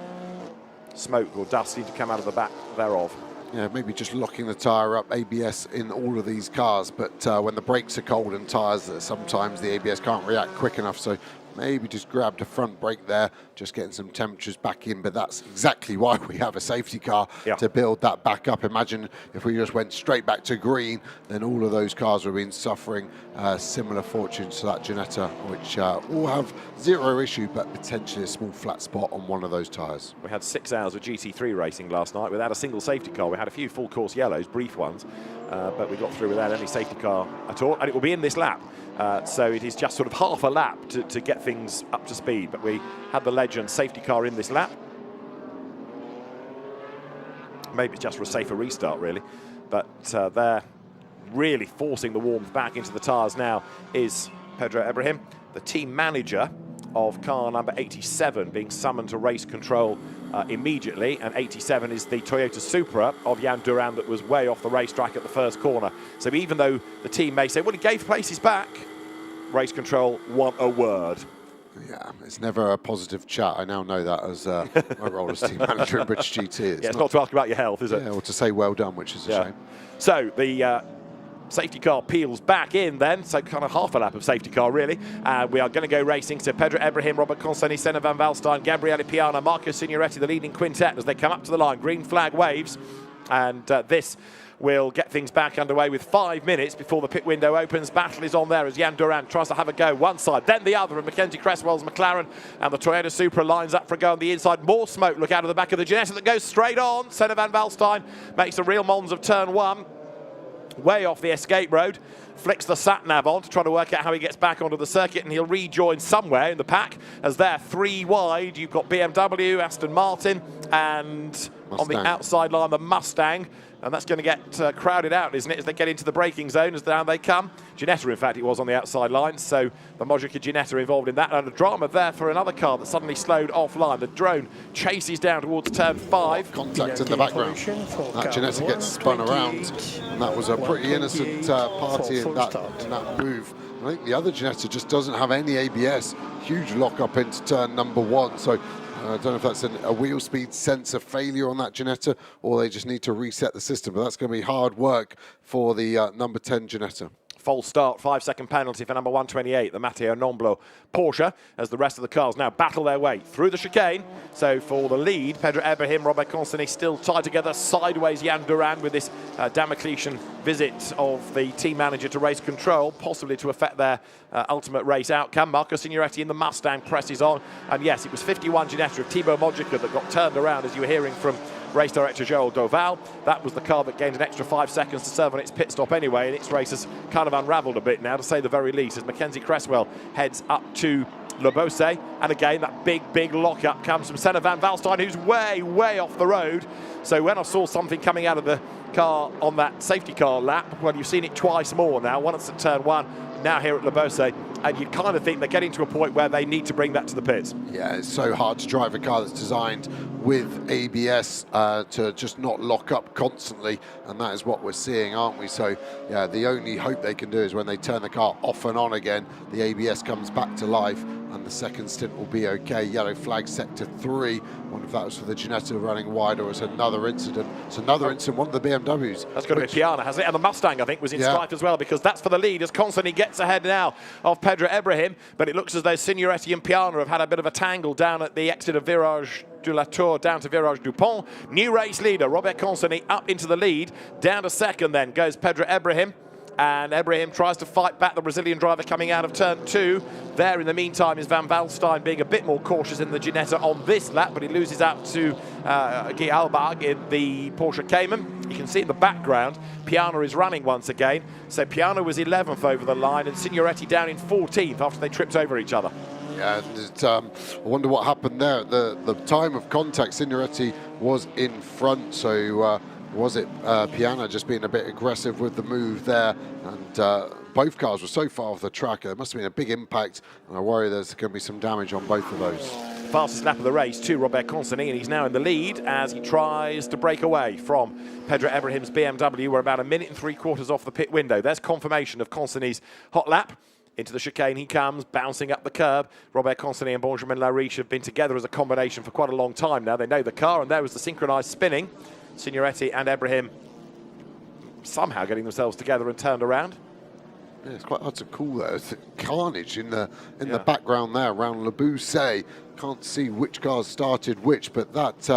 smoke or dust seemed to come out of the back thereof. Yeah, maybe just locking the tyre up, ABS in all of these cars, but when the brakes are cold and tyres, sometimes the ABS can't react quick enough, so maybe just grab the front brake there, just getting some temperatures back in, but that's exactly why we have a safety car, to build that back up. Imagine if we just went straight back to green, then all of those cars would have been suffering similar fortunes to that Ginetta, which will have zero issue, but potentially a small flat spot on one of those tyres. We had 6 hours of GT3 racing last night without a single safety car. We had a few full course yellows, brief ones, but we got through without any safety car at all, and it will be in this lap. So it is just sort of half a lap to get things up to speed, but we had the legend safety car in this lap. Maybe it's just for a safer restart, really, but they're really forcing the warmth back into the tyres now is Pedro Ebrahim, the team manager of car number 87, being summoned to race control immediately, and 87 is the Toyota Supra of Jan Duran that was way off the racetrack at the first corner. So even though the team may say, well, he gave places back, race control want a word. Yeah, it's never a positive chat. I now know that as my role as team manager in British GT. It's not to ask about your health, is it? Yeah, or to say well done, which is a shame. So the safety car peels back in then, so kind of half a lap of safety car really. We are going to go racing. So Pedro Ebrahim, Robert Consonni, Senna van Waalstein, Gabriele Piana, Marco Signoretti, the leading quintet as they come up to the line. Green flag waves, and this will get things back underway with 5 minutes before the pit window opens. Battle is on there as Jan Duran tries to have a go one side, then the other, and Mackenzie Cresswell's McLaren and the Toyota Supra lines up for a go on the inside. More smoke, look out of the back of the Ginetta that goes straight on. Senna van Waalstein makes a real Mons of turn one, way off the escape road, flicks the sat-nav on to try to work out how he gets back onto the circuit, and he'll rejoin somewhere in the pack as they're 3 wide. You've got BMW, Aston Martin, and Mustang. On the outside line, the Mustang. And that's going to get crowded out, isn't it, as they get into the braking zone, as down they come. Ginetta, in fact, it was on the outside line, so the Mojica Ginetta involved in that. And a drama there for another car that suddenly slowed offline. The drone chases down towards turn 5. Contact in the background. That Ginetta gets spun around, and that was a pretty innocent party in that move. I think the other Ginetta just doesn't have any ABS. Huge lock-up into turn number 1, so I don't know if that's a wheel speed sensor failure on that Ginetta, or they just need to reset the system, but that's going to be hard work for the number 10 Ginetta. False start, 5-second penalty for number 128, the Matteo Nomblo Porsche, as the rest of the cars now battle their way through the chicane. So for the lead, Pedro Ebrahim, Robert Consonni still tied together, sideways Jan Duran with this Damocletian visit of the team manager to race control, possibly to affect their ultimate race outcome. Marco Signoretti in the Mustang presses on, and yes, it was 51 Ginetta of Thibaut Mojica that got turned around, as you were hearing from race director Joel Doval. That was the car that gained an extra 5 seconds to serve on its pit stop anyway, and its race has kind of unravelled a bit now, to say the very least, as Mackenzie Cresswell heads up to Le Beausset. And again, that big lock-up comes from Senna Van Valstein, who's way off the road. So when I saw something coming out of the car on that safety car lap, well, you've seen it twice more now, once at turn 1, now here at Le Beausset, and you kind of think they're getting to a point where they need to bring that to the pits. Yeah, it's so hard to drive a car that's designed with ABS to just not lock up constantly, and that is what we're seeing, aren't we? So yeah, the only hope they can do is when they turn the car off and on again, the ABS comes back to life, and the second stint will be okay. Yellow flag sector 3. Wonder if that was for the Ginetta running wide, or it's another incident. It's another incident, one of the BMWs. That's got to be Piana, hasn't it? And the Mustang, I think, was in strife as well, because that's for the lead as Constantly gets ahead now of Pedro Ibrahim. But it looks as though Signoretti and Piana have had a bit of a tangle down at the exit of Virage de la Tour down to Virage du Pont. New race leader, Robert Constantly, up into the lead. Down to second then goes Pedro Ibrahim. And Ibrahim tries to fight back the Brazilian driver coming out of turn 2. There in the meantime is Van Valstein being a bit more cautious in the Ginetta on this lap, but he loses out to Guy Albach in the Porsche Cayman. You can see in the background, Piana is running once again. So Piana was 11th over the line and Signoretti down in 14th after they tripped over each other. Yeah, and I wonder what happened there. The time of contact, Signoretti was in front, so was it Piana just being a bit aggressive with the move there? And both cars were so far off the track, there must have been a big impact, and I worry there's going to be some damage on both of those. Fastest lap of the race to Robert Constantly, and he's now in the lead as he tries to break away from Pedro Ibrahim's BMW. We're about 1 minute and 3/4 off the pit window. There's confirmation of Constantly's hot lap. Into the chicane he comes, bouncing up the curb. Robert Constantly and Benjamin Lariche have been together as a combination for quite a long time now. They know the car, and there was the synchronised spinning. Signoretti and Ibrahim somehow getting themselves together and turned around. Yeah, it's quite hard to call there. It's carnage in the background there around Le Beausset. Can't see which cars started which, but that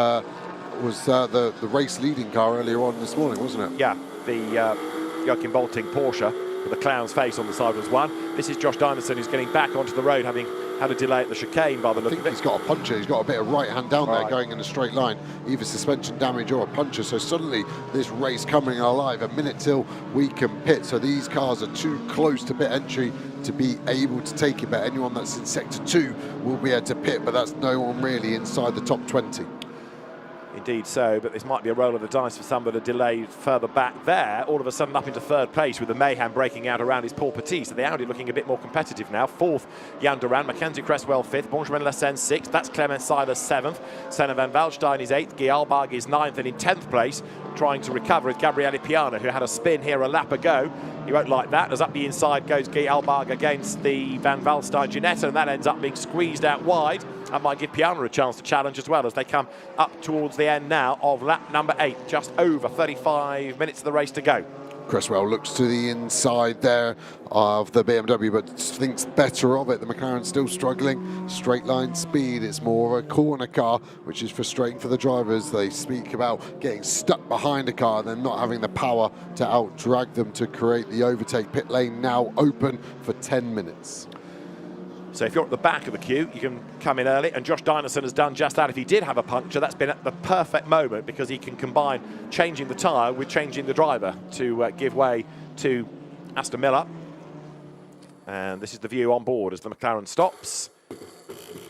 was the race leading car earlier on this morning, wasn't it? Yeah, the Joachim Bolting Porsche with the clown's face on the side was one. This is Josh Dimerson, who's getting back onto the road, having had a delay at the chicane by the look of it. He's got a puncher. He's got a bit of right hand down there going in a straight line, either suspension damage or a puncher. So suddenly this race coming alive. 1 minute till we can pit. So these cars are too close to pit entry to be able to take it. But anyone that's in sector 2 will be able to pit, but that's no one really inside the top 20. Indeed so, but this might be a roll of the dice for some that are delayed further back there. All of a sudden up into third place with the mayhem breaking out around his Paul Petit. So the Audi looking a bit more competitive now. 4th, Jan Duran, Mackenzie Cresswell 5th, Benjamin Lassens 6th, that's Clement Silas 7th, Senna Van Valstein is 8th, Guy Albach is 9th, and in 10th place, trying to recover is Gabriele Piana, who had a spin here a lap ago. He won't like that, as up the inside goes Guy Albach against the Van Valstein Ginetta, and that ends up being squeezed out wide. That might give Piana a chance to challenge as well as they come up towards the end now of lap number 8. Just over 35 minutes of the race to go. Cresswell looks to the inside there of the BMW, but thinks better of it. The McLaren's still struggling. Straight line speed. It's more of a corner car, which is frustrating for the drivers. They speak about getting stuck behind a car and then not having the power to out-drag them to create the overtake. Pit lane now open for 10 minutes. So if you're at the back of the queue, you can come in early, and Josh Dinerson has done just that. If he did have a puncture, that's been at the perfect moment, because he can combine changing the tyre with changing the driver to give way to Aston Miller. And this is the view on board as the McLaren stops.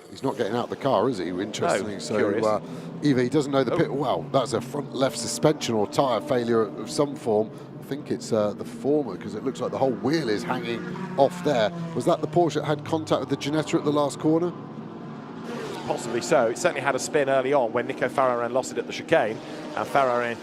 He's not getting out of the car, is he? Interestingly, no, so either he doesn't know the pit. Well, that's a front left suspension or tyre failure of some form. I think it's the former, because it looks like the whole wheel is hanging off there. Was that the Porsche that had contact with the Ginetta at the last corner? Possibly so. It certainly had a spin early on when Nico Farrarin lost it at the chicane. And Farrarin,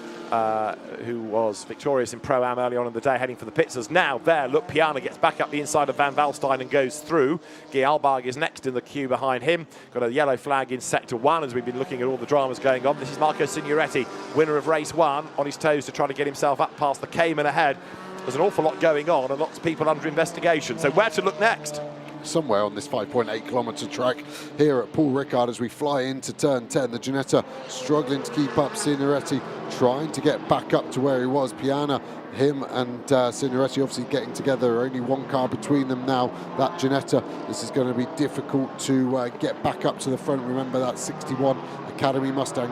who was victorious in Pro-Am early on in the day, heading for the pits, is now there. Look, Piana gets back up the inside of Van Valstein and goes through. Guy Albach is next in the queue behind him. Got a yellow flag in sector 1 as we've been looking at all the dramas going on. This is Marco Signoretti, winner of race 1, on his toes to try to get himself up past the Cayman ahead. There's an awful lot going on and lots of people under investigation. So where to look next? somewhere on this 5.8 kilometre track here at Paul Ricard as we fly into turn 10. The Ginetta struggling to keep up. Signoretti trying to get back up to where he was. Piana, him and Signoretti obviously getting together. Only one car between them now. That Ginetta, this is going to be difficult to get back up to the front. Remember that 61 Academy Mustang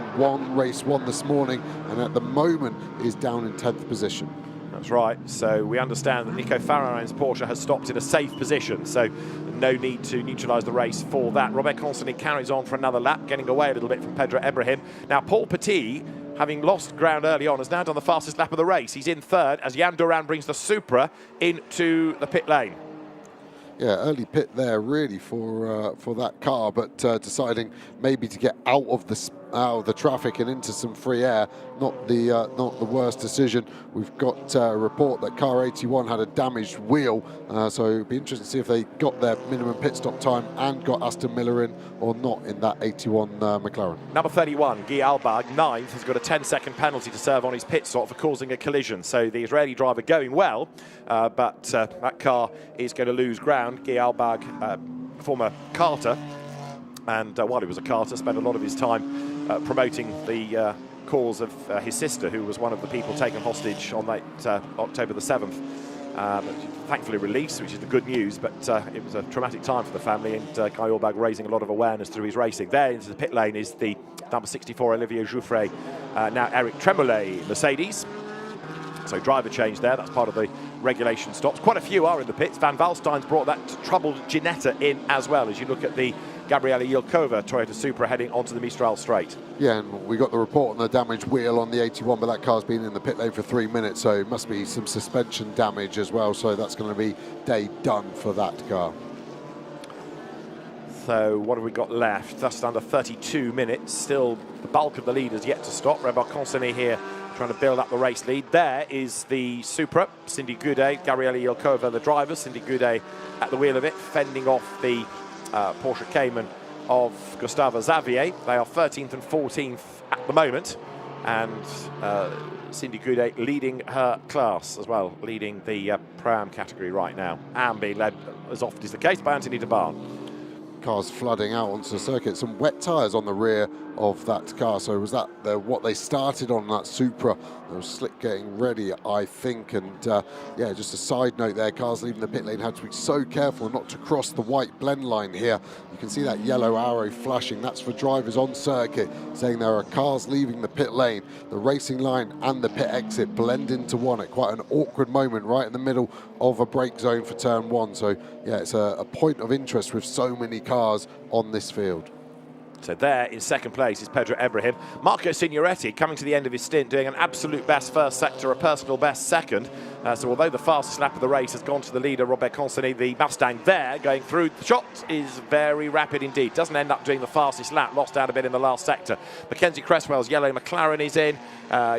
race won this morning, and at the moment is down in 10th position. That's right. So we understand that Nico Farahein's Porsche has stopped in a safe position, so no need to neutralise the race for that. Robert Constantly carries on for another lap, getting away a little bit from Pedro Ibrahim. Now Paul Petit, having lost ground early on, has now done the fastest lap of the race. He's in third as Jan Duran brings the Supra into the pit lane. Yeah, early pit there really for that car, but deciding maybe to get out of the traffic and into some free air. Not the worst decision. We've got a report that car 81 had a damaged wheel, so it'd be interesting to see if they got their minimum pit stop time and got Aston Miller in or not in that 81 McLaren. Number 31, Guy Albag, ninth, has got a 10-second penalty to serve on his pit stop for causing a collision. So the Israeli driver going well, but that car is going to lose ground. Guy Albag, former karter, and while he was a karter, spent a lot of his time promoting the cause of his sister, who was one of the people taken hostage on that October the 7th. Thankfully released, which is the good news, but it was a traumatic time for the family, and Guy Albag raising a lot of awareness through his racing. There into the pit lane is the number 64 Olivier Jouffret, now Eric Tremollet Mercedes. So driver change there, that's part of the regulation stops. Quite a few are in the pits. Van Valstein's brought that troubled Ginetta in as well, as you look at the Gabriela Yilkova Toyota Supra heading onto the Mistral Straight. Yeah, and we got the report on the damaged wheel on the 81, but that car's been in the pit lane for 3 minutes, so it must be some suspension damage as well, so that's going to be day done for that car. So what have we got left? Just under 32 minutes. Still the bulk of the leaders yet to stop. Robert Constantly here trying to build up the race lead. There is the Supra, Cindy Goudet, Gabriela Yilkova, the driver. Cindy Goudet at the wheel of it, fending off the Porsche Cayman of Gustavo Xavier. They are 13th and 14th at the moment, and Cindy Goudet leading her class as well, leading the Pro-Am category right now, and being led, as often is the case, by Anthony DeBarn. Cars flooding out onto the circuit. Some wet tyres on the rear of that car. So was that what they started on that Supra? They were slick getting ready, I think. And yeah, just a side note there, cars leaving the pit lane had to be so careful not to cross the white blend line here. You can see that yellow arrow flashing. That's for drivers on circuit, saying there are cars leaving the pit lane. The racing line and the pit exit blend into one at quite an awkward moment right in the middle of a brake zone for turn one. So yeah, it's a point of interest with so many cars on this field. So there in second place is Pedro Ibrahim. Marco Signoretti coming to the end of his stint, doing an absolute best first sector, a personal best second. So although the fastest lap of the race has gone to the leader, Robert Constantly, the Mustang there going through the shot is very rapid indeed. Doesn't end up doing the fastest lap, lost out a bit in the last sector. Mackenzie Cresswell's yellow McLaren is in.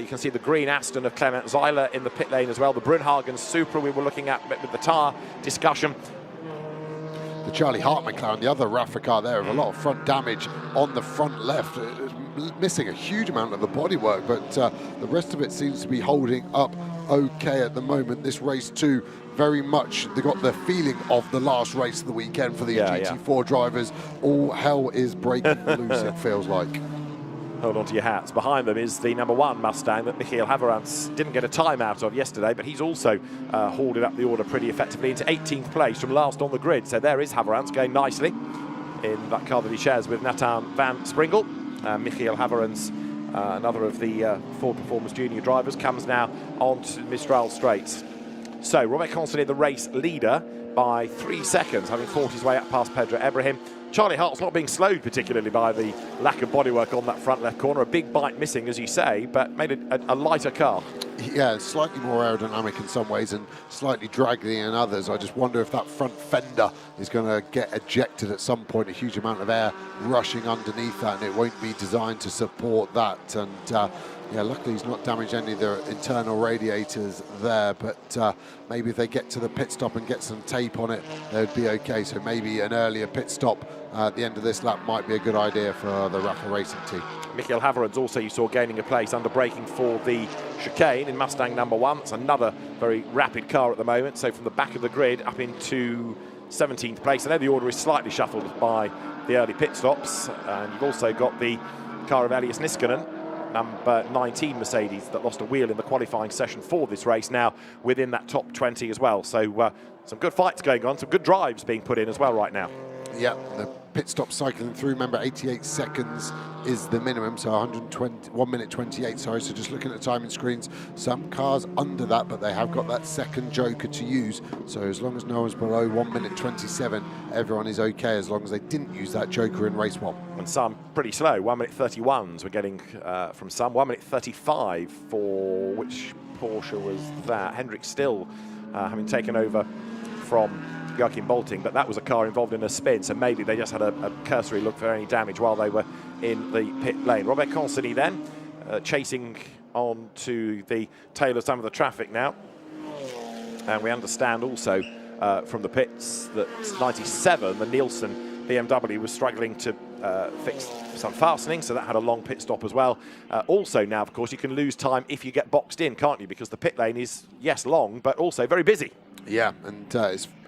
You can see the green Aston of Clement Zeiler in the pit lane as well. The Brunhagen Supra we were looking at with the tyre discussion. The Charlie Hart McLaren, the other RAFA car there, with a lot of front damage on the front left, missing a huge amount of the bodywork, but the rest of it seems to be holding up okay at the moment. This race too, very much they got the feeling of the last race of the weekend for the GT4 drivers. All hell is breaking loose, it feels like. Hold on to your hats. Behind them is the number 1 Mustang that Michael Haverantz didn't get a time out of yesterday, but he's also hauled it up the order pretty effectively into 18th place from last on the grid. So there is Haverantz going nicely in that car that he shares with Nathan van Springel. Michael Haverantz, another of the Ford Performance Junior drivers, comes now on to Mistral Straights. So Robert Constantly, the race leader, by 3 seconds, having fought his way up past Pedro Ibrahim. Charlie Hart's not being slowed particularly by the lack of bodywork on that front left corner. A big bite missing, as you say, but made a lighter car. Yeah, slightly more aerodynamic in some ways and slightly draggy in others. I just wonder if that front fender is going to get ejected at some point. A huge amount of air rushing underneath that, and it won't be designed to support that. And yeah, luckily he's not damaged any of the internal radiators there, but maybe if they get to the pit stop and get some tape on it, they would be okay. So maybe an earlier pit stop at the end of this lap might be a good idea for the RAFA racing team. Michael Haverantz also you saw gaining a place under braking for the chicane in Mustang number 1. It's another very rapid car at the moment. So from the back of the grid up into 17th place. I know the order is slightly shuffled by the early pit stops, and you've also got the car of Elias Niskanen, number 19 Mercedes, that lost a wheel in the qualifying session for this race, now within that top 20 as well. So some good fights going on, some good drives being put in as well right now. Yeah, the pit stop cycling through. Remember, 88 seconds is the minimum, so 1 minute 28, sorry. So just looking at timing screens, some cars under that, but they have got that second joker to use. So as long as no one's below 1 minute 27, everyone is okay, as long as they didn't use that joker in race 1. And some pretty slow, 1 minute 31s we're getting from some, 1 minute 35 for which Porsche was that? Hendrick still having taken over from Joachim Bolting, but that was a car involved in a spin, so maybe they just had a cursory look for any damage while they were in the pit lane. Robert Consony then chasing on to the tail of some of the traffic now, and we understand also from the pits that 97, the Nielsen BMW, was struggling to fix some fastening, so that had a long pit stop as well. Also now, of course, you can lose time if you get boxed in, can't you? Because the pit lane is, yes, long, but also very busy. Yeah, and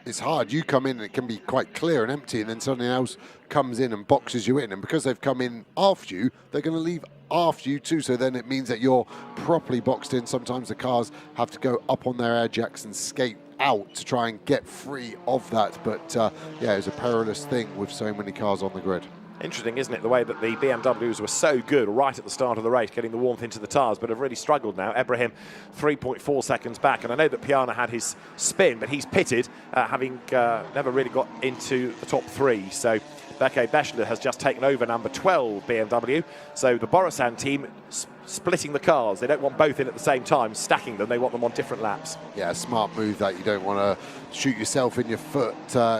it's hard. You come in and it can be quite clear and empty, and then something else comes in and boxes you in. And because they've come in after you, they're going to leave after you too. So then it means that you're properly boxed in. Sometimes the cars have to go up on their air jacks and skate out to try and get free of that. But yeah, it's a perilous thing with so many cars on the grid. Interesting, isn't it, the way that the BMWs were so good right at the start of the race, getting the warmth into the tyres, but have really struggled now. Ibrahim 3.4 seconds back, and I know that Piana had his spin, but he's pitted, having never really got into the top 3. So Beke Beschler has just taken over number 12 BMW. So the Borusan team splitting the cars. They don't want both in at the same time, stacking them. They want them on different laps. Yeah, smart move that. You don't want to shoot yourself in your foot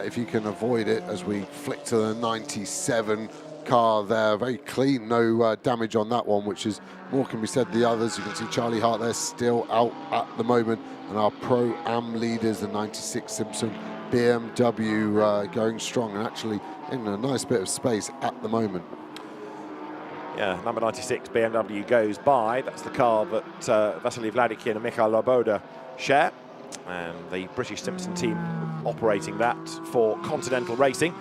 if you can avoid it, as we flick to the 97 car there. Very clean, no damage on that one, which is more can be said. The others, you can see Charlie Hart there still out at the moment, and our Pro-Am leaders, the 96 Simpson BMW, going strong and actually in a nice bit of space at the moment. Yeah, number 96 BMW goes by. That's the car that Vasily Vladikin and Mikhail Loboda share. And the British Simpson team operating that for Continental Racing.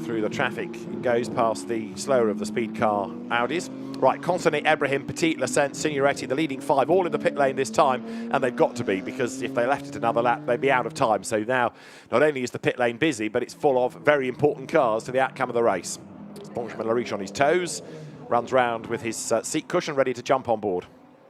Through the traffic, it goes past the slower of the speed car Audis. Right, Consonny, Ibrahim, Petit, Lassent, Signoretti, the leading 5, all in the pit lane this time, and they've got to be, because if they left it another lap, they'd be out of time. So now, not only is the pit lane busy, but it's full of very important cars to the outcome of the race. Benjamin Lariche on his toes, runs round with his seat cushion, ready to jump on board.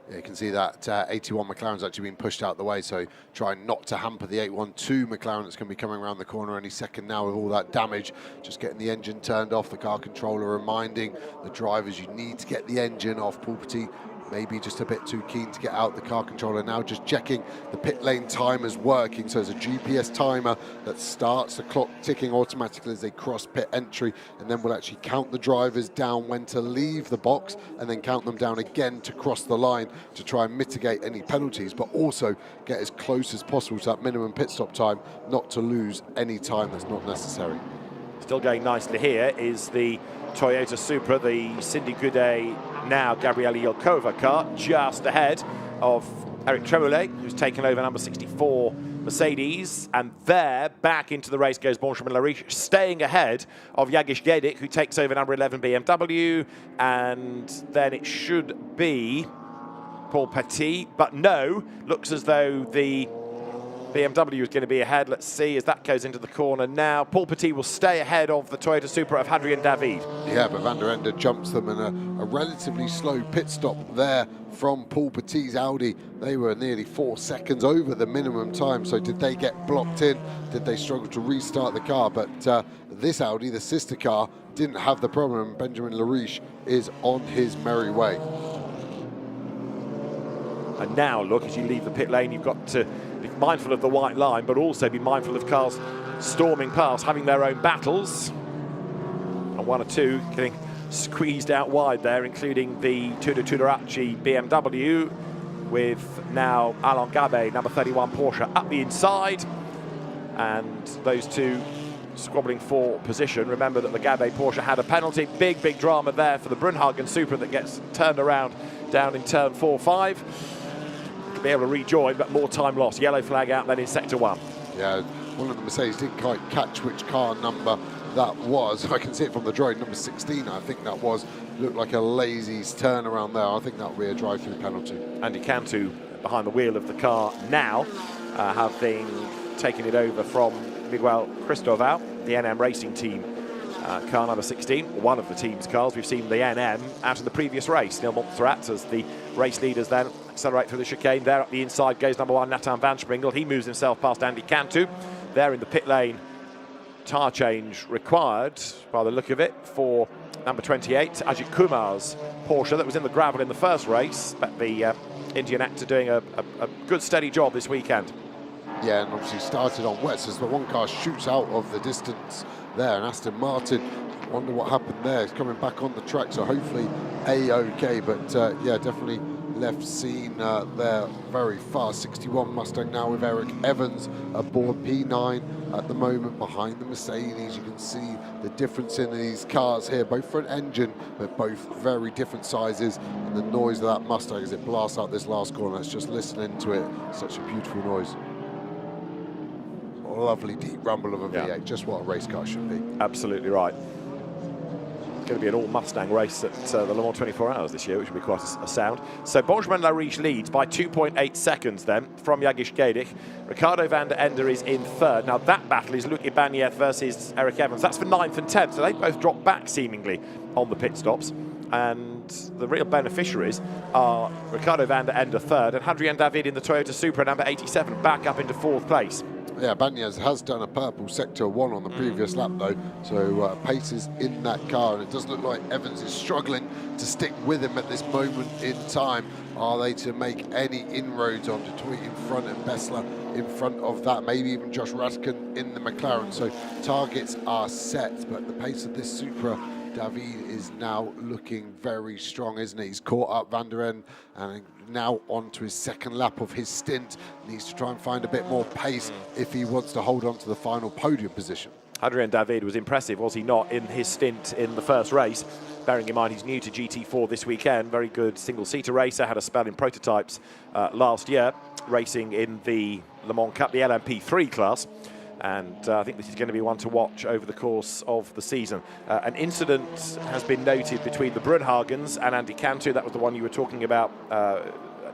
Yeah, you can see that 81 McLaren's actually been pushed out the way, so trying not to hamper the 812 McLaren that's going to be coming around the corner any second now with all that damage. Just getting the engine turned off, the car controller reminding the drivers you need to get the engine off. Paul Petit maybe just a bit too keen to get out. The car controller now just checking the pit lane timers working. So there's a GPS timer that starts the clock ticking automatically as they cross pit entry, and then we'll actually count the drivers down when to leave the box, and then count them down again to cross the line to try and mitigate any penalties, but also get as close as possible to that minimum pit stop time, not to lose any time that's not necessary. Still going nicely here is the Toyota Supra, the Cindy Goudet, now Gabriele Yelkova car, just ahead of Eric Tremoulet, who's taken over number 64 Mercedes. And there, back into the race goes Benjamin Lariche, staying ahead of Jagish Gedik, who takes over number 11 BMW. And then it should be Paul Petit, but no, looks as though the BMW is going to be ahead. Let's see as that goes into the corner now. Paul Petit will stay ahead of the Toyota Supra of Hadrian David. Yeah, but Van der Ende jumps them, and a relatively slow pit stop there from Paul Petit's Audi. They were nearly 4 seconds over the minimum time. So did they get blocked in? Did they struggle to restart the car? But this Audi, the sister car, didn't have the problem. Benjamin Lariche is on his merry way. And now, look, as you leave the pit lane, you've got to be mindful of the white line, but also be mindful of cars storming past, having their own battles. And one or two getting squeezed out wide there, including the Tudor-Tudoracci BMW, with now Alain Gabet, number 31 Porsche, up the inside. And those two squabbling for position. Remember that the Gabet Porsche had a penalty. Big, big drama there for the Brunhagen Supra that gets turned around down in turn 4-5. Be able to rejoin, but more time lost. Yellow flag out then in sector 1. Yeah, one of the Mercedes didn't quite catch which car number that was. I can see it from the drone, number 16, I think that was. Looked like a lazy turn around there. I think that will be a drive-through penalty. Andy Cantu behind the wheel of the car now, having taken it over from Miguel Cristoval, the NM Racing Team car number 16, one of the team's cars. We've seen the NM out in the previous race. Neil Montserrat as the race leaders then accelerate through the chicane. There up the inside goes number 1, Nathan van Springel. He moves himself past Andy Cantu. There in the pit lane, tyre change required by the look of it for number 28, Ajit Kumar's Porsche that was in the gravel in the first race, but the Indian actor doing a good steady job this weekend. Yeah, and obviously started on wets as the one car shoots out of the distance there, and Aston Martin, wonder what happened there. It's coming back on the track, so hopefully A-OK, but yeah, definitely left scene there very fast. 61 Mustang now with Eric Evans aboard P9 at the moment behind the Mercedes. You can see the difference in these cars here, both front engine, but both very different sizes, and the noise of that Mustang as it blasts out this last corner. Let's just listen into it. Such a beautiful noise. Lovely deep rumble of a V8, yeah. Just what a race car should be. Absolutely right. It's going to be an all-Mustang race at the Le Mans 24 Hours this year, which will be quite a sound. So Benjamin Lariche leads by 2.8 seconds then from Jagish Gedich. Ricardo van der Ende is in third. Now that battle is Luc Ibanez versus Eric Evans. That's for 9th and 10th, so they both drop back seemingly on the pit stops. And the real beneficiaries are Ricardo van der Ende third and Hadrien David in the Toyota Supra number 87 back up into 4th place. Yeah, Ibanez has done a purple Sector 1 on the previous lap though, so pace is in that car, and it does look like Evans is struggling to stick with him at this moment in time. Are they to make any inroads on Detroit in front and Bessler in front of that, maybe even Josh Raskin in the McLaren? So targets are set, but the pace of this Supra, David is now looking very strong, isn't he? He's caught up Van der Ende and now on to his second lap of his stint. Needs to try and find a bit more pace if he wants to hold on to the final podium position. Hadrien David was impressive, was he not, in his stint in the first race? Bearing in mind he's new to GT4 this weekend. Very good single-seater racer, had a spell in prototypes last year, racing in the Le Mans Cup, the LMP3 class. And I think this is going to be one to watch over the course of the season. An incident has been noted between the Brunhagens and Andy Cantu. That was the one you were talking about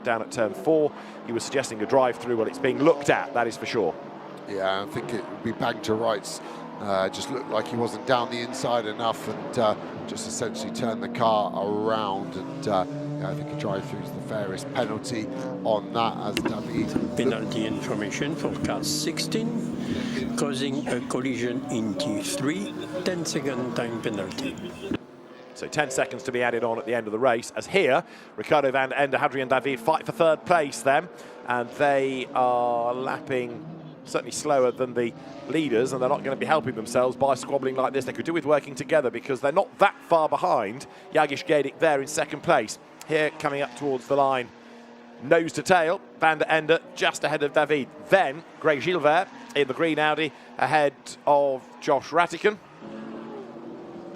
down at turn 4. He was suggesting a drive-through. Well, it's being looked at, that is for sure. Yeah, I think it would be bang to rights. Just looked like he wasn't down the inside enough, and just essentially turned the car around. And yeah, I think a drive-through is the fairest penalty on that, as David. Penalty information for car 16, causing a collision in T3, 10-second time penalty. So 10 seconds to be added on at the end of the race, as here, Ricardo van der Ende, Hadrien David fight for third place then, and they are lapping certainly slower than the leaders, and they're not going to be helping themselves by squabbling like this. They could do with working together because they're not that far behind Jagish Gedich there in second place. Here, coming up towards the line, nose to tail, Van der Ende just ahead of David. Then, Greg Gilbert in the green Audi ahead of Josh Ratican.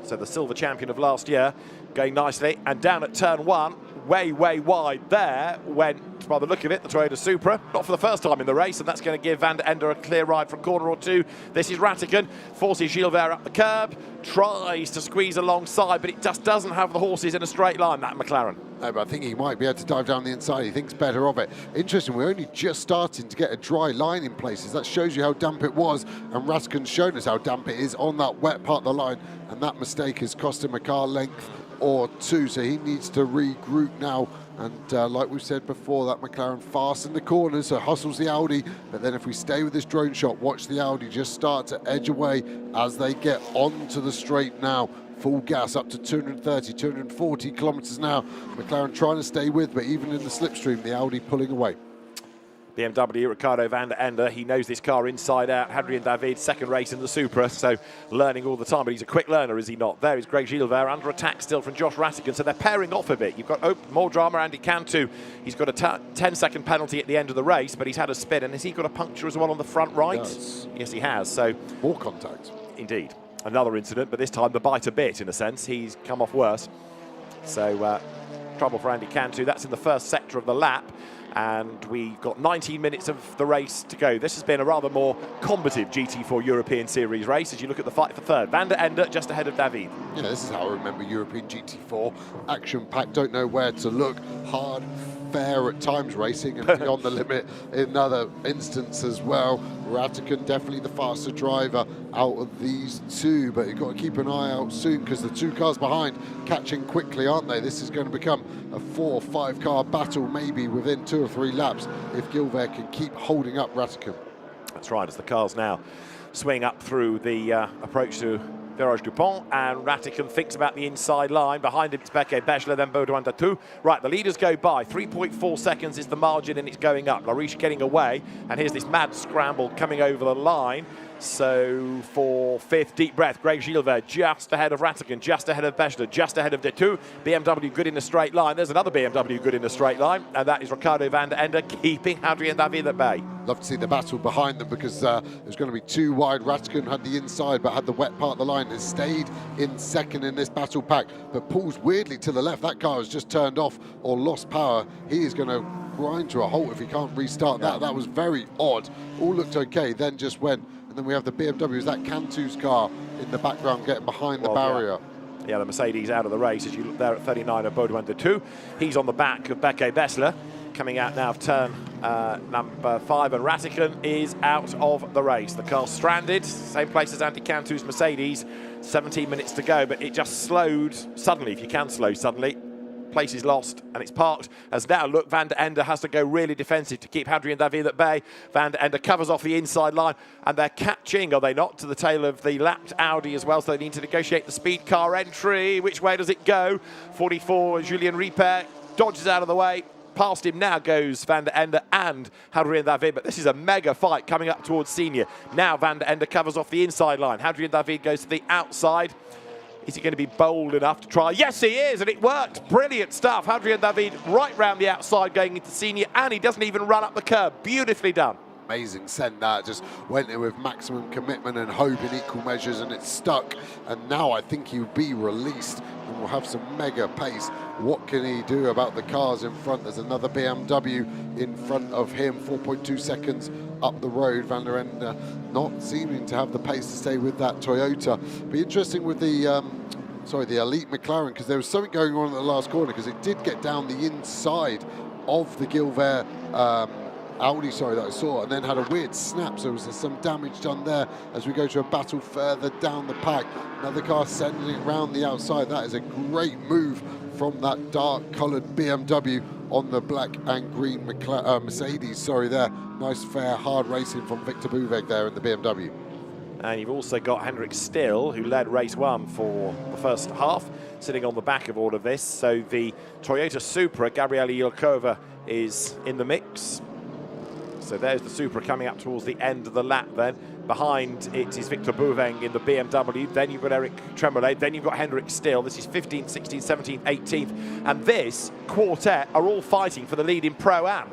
So the silver champion of last year going nicely. And down at turn 1, way wide there, went, by the look of it, the Toyota Supra. Not for the first time in the race, and that's going to give Van der Ende a clear ride from corner or two. This is Ratican, forces Gilbert up the curb, tries to squeeze alongside, but it just doesn't have the horses in a straight line, that McLaren. No, but I think he might be able to dive down the inside. He thinks better of it. Interesting, we're only just starting to get a dry line in places. That shows you how damp it was, and Ratican's shown us how damp it is on that wet part of the line, and that mistake has cost him a car length or two, so he needs to regroup now. And like we've said before, that McLaren fast in the corners, so hustles the Audi. But then if we stay with this drone shot, watch the Audi just start to edge away as they get onto the straight now. Full gas up to 230, 240 kilometers an hour. McLaren trying to stay with, but even in the slipstream, the Audi pulling away. BMW, Ricardo van der Ende, he knows this car inside out. Hadrien David, second race in the Supra, so learning all the time, but he's a quick learner, is he not? There is Greg Gilbert, under attack still from Josh Ratican, so they're pairing off a bit. You've got more drama, Andy Cantu. He's got a 10-second penalty at the end of the race, but he's had a spin, and has he got a puncture as well on the front right? Yes, he has. So more contact. Indeed. Another incident, but this time the bite a bit, in a sense. He's come off worse. So trouble for Andy Cantu. That's in the first sector of the lap. And we've got 19 minutes of the race to go. This has been a rather more combative GT4 European Series race as you look at the fight for third. Van der Ende just ahead of David. Yeah, this is how I remember European GT4. Action-packed, don't know where to look. Hard, fair at times racing and beyond the limit in another instance as well. Ratican definitely the faster driver out of these two, but you've got to keep an eye out soon because the two cars behind catching quickly, aren't they? This is going to become a 4 or 5 car battle maybe within 2 or 3 laps if Gilbert can keep holding up Ratican. That's right, as the cars now swing up through the approach to Virage Dupont, and Ratican thinks about the inside line. Behind him, it's Beke Bechler, then Baudouin Datou. Right, the leaders go by. 3.4 seconds is the margin, and it's going up. Lariche getting away, and here's this mad scramble coming over the line. So for fifth, deep breath, Greg Gilbert just ahead of Ratican, just ahead of Bechler, just ahead of Datou. BMW good in the straight line. There's another BMW good in the straight line, and that is Ricardo van der Ende keeping Adrien David at bay. Love to see the battle behind them because it was going to be too wide. Ratican had the inside but had the wet part of the line and stayed in second in this battle pack, but pulls weirdly to the left. That car has just turned off or lost power. He is going to grind to a halt if he can't restart that. That was very odd. All looked okay, then just went. And then we have the BMWs, that Cantu's car in the background getting behind the barrier. Yeah, the Mercedes out of the race as you look there at 39 of Baudouin Datou. He's on the back of Beke Bechler. Coming out now of turn number 5, and Ratican is out of the race. The car's stranded, same place as Andy Cantu's Mercedes. 17 minutes to go, but it just slowed suddenly, if you can slow suddenly. Place is lost and it's parked as now look, Van der Ende has to go really defensive to keep Adrien David at bay. Van der Ende covers off the inside line and they're catching, are they not, to the tail of the lapped Audi as well, so they need to negotiate the speed car entry. Which way does it go? 44 Julien Ripert dodges out of the way. Past him now goes Van der Ende and Adrien David, but this is a mega fight coming up towards Senior. Now Van der Ende covers off the inside line. Adrien David goes to the outside. Is he going to be bold enough to try? Yes, he is, and it worked. Brilliant stuff. Adrien David right round the outside going into Senior, and he doesn't even run up the curb. Beautifully done. Amazing send that, just went in with maximum commitment and hope in equal measures, and it's stuck. And now I think he'll be released and will have some mega pace. What can he do about the cars in front? There's another BMW in front of him, 4.2 seconds up the road. Van der Ende not seeming to have the pace to stay with that Toyota. Be interesting with the the Elite McLaren, because there was something going on in the last corner, because it did get down the inside of the Gilbert Audi, that I saw, and then had a weird snap, so there was some damage done there as we go to a battle further down the pack. Another car sending it round the outside. That is a great move from that dark coloured BMW on the black and green Mercedes, there. Nice, fair, hard racing from Victor Bouveg there in the BMW. And you've also got Hendrik Still, who led race 1 for the first half, sitting on the back of all of this. So the Toyota Supra, Gabriele Yelkova, is in the mix. So there's the Supra coming up towards the end of the lap then. Behind it is Victor Bouveng in the BMW. Then you've got Eric Tremblay. Then you've got Hendrik Still. This is 15th, 16th, 17th, 18th. And this quartet are all fighting for the lead in Pro-Am.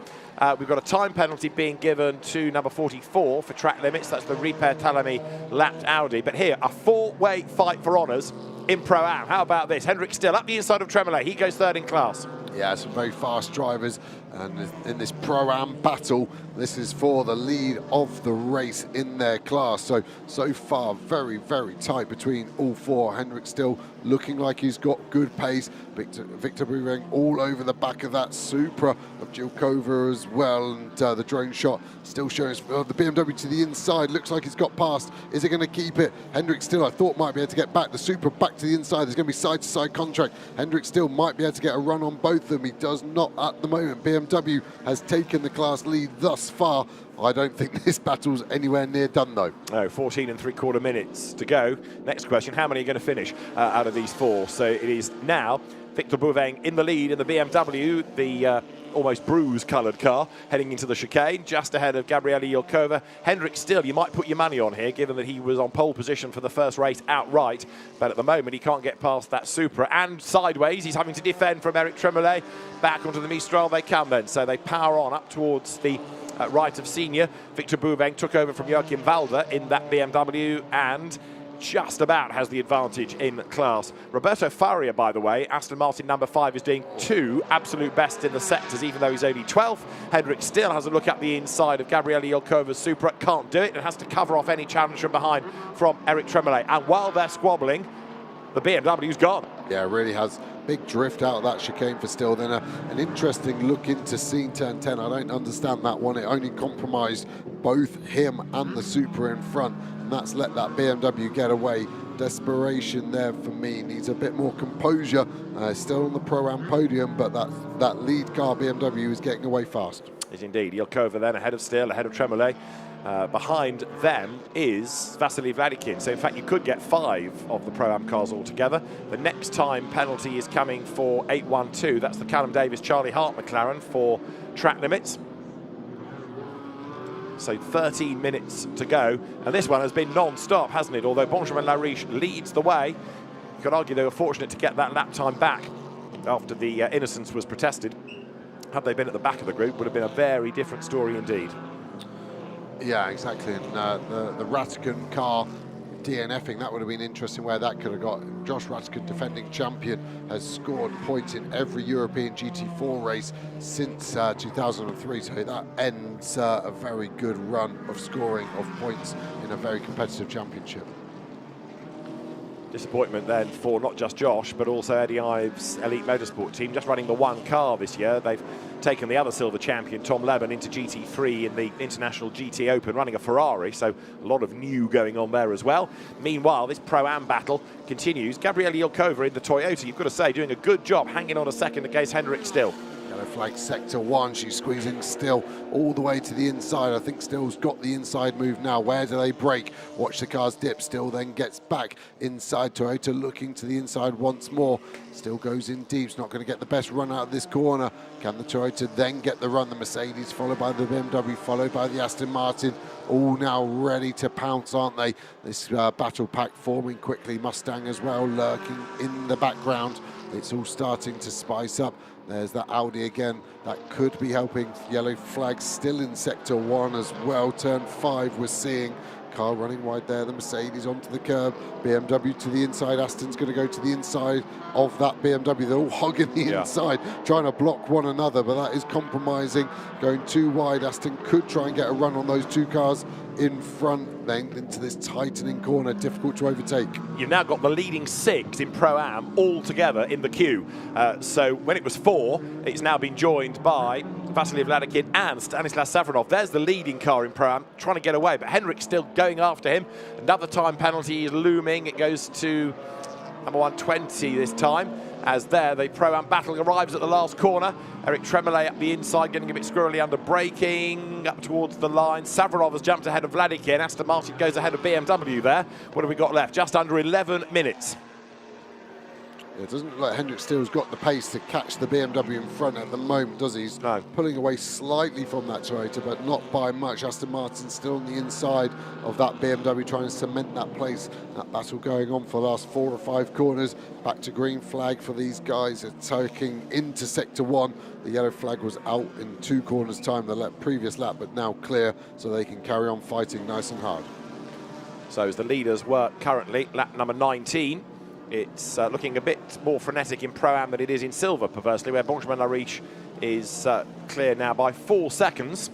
We've got a time penalty being given to number 44 for track limits. That's the Ripert Talamy lapped Audi. But here, a 4-way fight for honours in Pro-Am. How about this? Hendrik Still up the inside of Tremblay. He goes third in class. Yeah, some very fast drivers, and in this Pro-Am battle, this is for the lead of the race in their class. So far, very, very tight between all four. Hendrik Still looking like he's got good pace. Victor Bouveng all over the back of that Supra of Gilkova as well, and the drone shot still showing the BMW to the inside. Looks like he's got past. Is it going to keep it? Hendrik Still, I thought, might be able to get back. The Supra back to the inside. There's going to be side-to-side contract. Hendrik Still might be able to get a run on both of them. He does not at the moment. BMW has taken the class lead thus far. I don't think this battle's anywhere near done, though. No, 14 3/4 minutes to go. Next question, how many are going to finish out of these four? So it is now Victor Bouveng in the lead in the BMW, the almost bruise-coloured car, heading into the chicane, just ahead of Gabriele Yelkova. Hendrik Still, you might put your money on here, given that he was on pole position for the first race outright, but at the moment he can't get past that Supra, and sideways he's having to defend from Eric Tremblay. Back onto the Mistral they come then, so they power on up towards the right of Senior. Victor Bouveng took over from Joachim Walder in that BMW, and just about has the advantage in class. Roberto Faria, by the way, Aston Martin number 5, is doing 2 absolute bests in the sectors, even though he's only 12th. Hendrik still has a look at the inside of Gabriele Ilkova's Supra, can't do it, and has to cover off any challenge from behind from Eric Tremblay. And while they're squabbling, the BMW's gone. Yeah, really has. Big drift out of that chicane for Still. Then an interesting look into scene turn 10. I don't understand that one. It only compromised both him and the Supra in front, and that's let that BMW get away. Desperation there for me. Needs a bit more composure. Still on the Pro-Am podium, but that lead car BMW is getting away fast. Is indeed. Ilkova then ahead of Still, ahead of Tremblay. Behind them is Vasily Vladikin. So in fact, you could get 5 of the Pro-Am cars altogether. The next time penalty is coming for 812. That's the Callum Davis, Charlie Hart McLaren for track limits. So 13 minutes to go. And this one has been non-stop, hasn't it? Although Benjamin Lariche leads the way. You could argue they were fortunate to get that lap time back after the innocence was protested. Had they been at the back of the group, would have been a very different story indeed. Yeah, exactly. And the Rattigan car DNFing, that would have been interesting where that could have got. Josh Rattigan, defending champion, has scored points in every European GT4 race since 2003. So that ends a very good run of scoring of points in a very competitive championship. Disappointment then for not just Josh, but also Eddie Ives' Elite Motorsport team, just running the one car this year. They've taken the other silver champion, Tom Leben, into GT3 in the International GT Open, running a Ferrari, so a lot of new going on there as well. Meanwhile, this Pro-Am battle continues. Gabriele Ilkova in the Toyota, you've got to say, doing a good job hanging on a second against Hendrik Still. Yellow flag sector 1, she's squeezing Still all the way to the inside. I think Still's got the inside move now. Where do they break? Watch the cars dip. Still then gets back inside. Toyota looking to the inside once more. Still goes in deep. It's not going to get the best run out of this corner. Can the Toyota then get the run? The Mercedes followed by the BMW, followed by the Aston Martin. All now ready to pounce, aren't they? This battle pack forming quickly. Mustang as well lurking in the background. It's all starting to spice up. There's that Audi again. That could be helping. Yellow flag still in sector 1 as well. Turn 5 we're seeing. Car running wide there. The Mercedes onto the curb. BMW to the inside. Aston's going to go to the inside of that BMW. They're all hogging the inside, trying to block one another, but that is compromising. Going too wide. Aston could try and get a run on those 2 cars in front, then into this tightening corner, difficult to overtake. You've now got the leading 6 in Pro-Am all together in the queue. So when it was 4, it's now been joined by Vasily Vladikin and Stanislav Savronov. There's the leading car in Pro-Am, trying to get away, but Hendrik still going after him. Another time penalty is looming. It goes to number 120 this time, as there the Pro-Am battle arrives at the last corner. Eric Tremblay up the inside, getting a bit squirrely under braking, up towards the line. Savronov has jumped ahead of Vladikin. Aston Martin goes ahead of BMW there. What have we got left? Just under 11 minutes. It doesn't look like Hendrik Still's got the pace to catch the BMW in front at the moment, does he? He's pulling away slightly from that Toyota, but not by much. Aston Martin still on the inside of that BMW, trying to cement that place. That battle going on for the last 4 or 5 corners. Back to green flag for these guys. Attacking into sector 1. The yellow flag was out in 2 corners time, the previous lap, but now clear, so they can carry on fighting nice and hard. So as the leaders work currently, lap number 19. It's looking a bit more frenetic in Pro-Am than it is in Silver, perversely, where Benjamin Lariche is clear now by 4 seconds.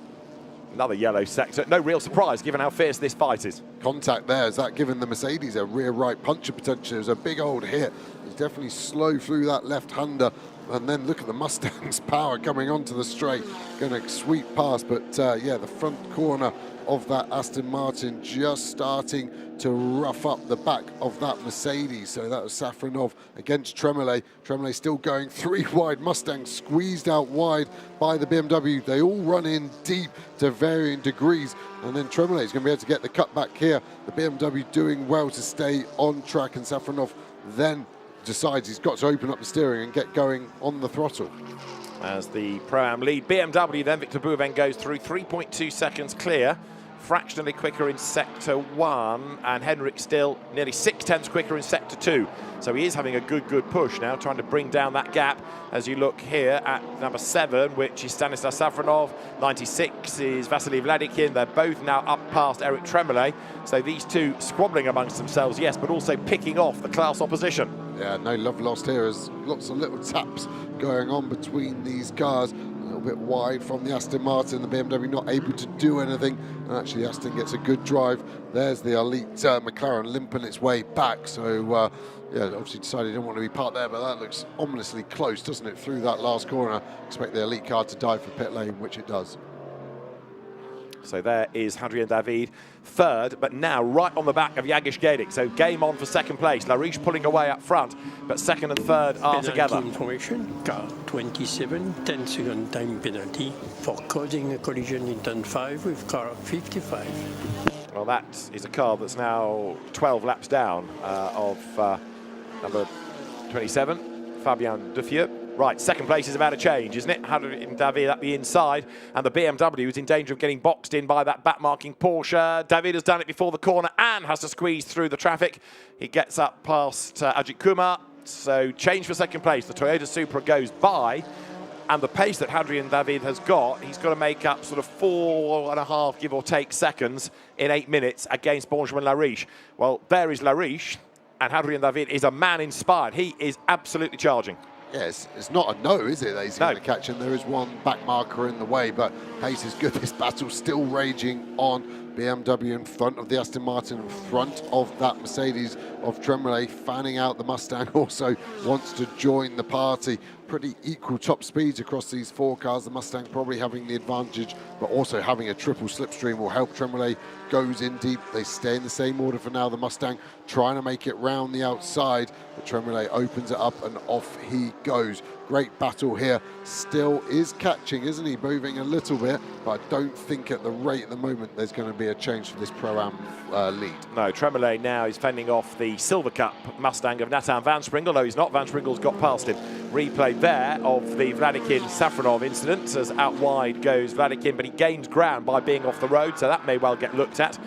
Another yellow sector. No real surprise, given how fierce this fight is. Contact there. Is that giving the Mercedes a rear right puncher potential? It was a big old hit. He's definitely slow through that left-hander. And then look at the Mustang's power coming onto the straight. Going to sweep past, but yeah, the front corner of that Aston Martin just starting to rough up the back of that Mercedes. So that was Safronov against Tremblay. Tremblay still going 3 wide. Mustang squeezed out wide by the BMW. They all run in deep to varying degrees. And then Tremblay is going to be able to get the cut back here. The BMW doing well to stay on track, and Safronov then decides he's got to open up the steering and get going on the throttle. As the Pro-Am lead BMW then, Victor Bouvin goes through 3.2 seconds clear fractionally quicker in sector 1, and Henrik still nearly 6/10 quicker in sector 2. So he is having a good push now, trying to bring down that gap. As you look here at number 7, which is Stanislav Safronov, 96 is Vasily Vladikin. They're both now up past Eric Tremblay. So these two squabbling amongst themselves, yes, but also picking off the class opposition. Yeah, no love lost here. There's lots of little taps going on between these cars. A little bit wide from the Aston Martin, the BMW not able to do anything, and actually Aston gets a good drive. There's the elite McLaren limping its way back, so yeah, obviously decided he didn't want to be part there, but that looks ominously close, doesn't it, through that last corner. Expect the elite car to dive for pit lane, which it does. So there is Hadrien David, third, but now right on the back of Jagish Gedik. So game on for second place. Lariche pulling away up front, but second and third are together. Information, car 27, 10-second time penalty for causing a collision in turn 5 with car 55. Well, that is a car that's now 12 laps down of number 27, Fabien Duffieux. Right, second place is about to change, isn't it? Hadrien David at the inside, and the BMW is in danger of getting boxed in by that back-marking Porsche. David has done it before the corner and has to squeeze through the traffic. He gets up past Ajit Kumar, so change for second place. The Toyota Supra goes by, and the pace that Hadrien David has got, he's got to make up sort of 4.5, give or take, seconds in 8 minutes against Benjamin Lariche. Well, there is Lariche, and Hadrien David is a man inspired. He is absolutely charging. Yes, it's not a no, is it, that he's going to catch him? There is one back marker in the way, but pace is good. This battle's still raging on. BMW in front of the Aston Martin, in front of that Mercedes of Tremblay, fanning out. The Mustang also wants to join the party. Pretty equal top speeds across these 4 cars. The Mustang probably having the advantage, but also having a triple slipstream will help. Tremblay goes in deep. They stay in the same order for now. The Mustang trying to make it round the outside, but Tremblay opens it up and off he goes. Great battle here. Still is catching, isn't he? Moving a little bit, but I don't think at the rate at the moment there's going to be a change for this Pro-Am lead. No, Tremblay now is fending off the Silver Cup Mustang of Nathan Van Springel. No, he's not. Van Springel's got past him. Replay there of the Vladikin-Safronov incident, as out wide goes Vladikin, but he gains ground by being off the road, so that may well get looked at,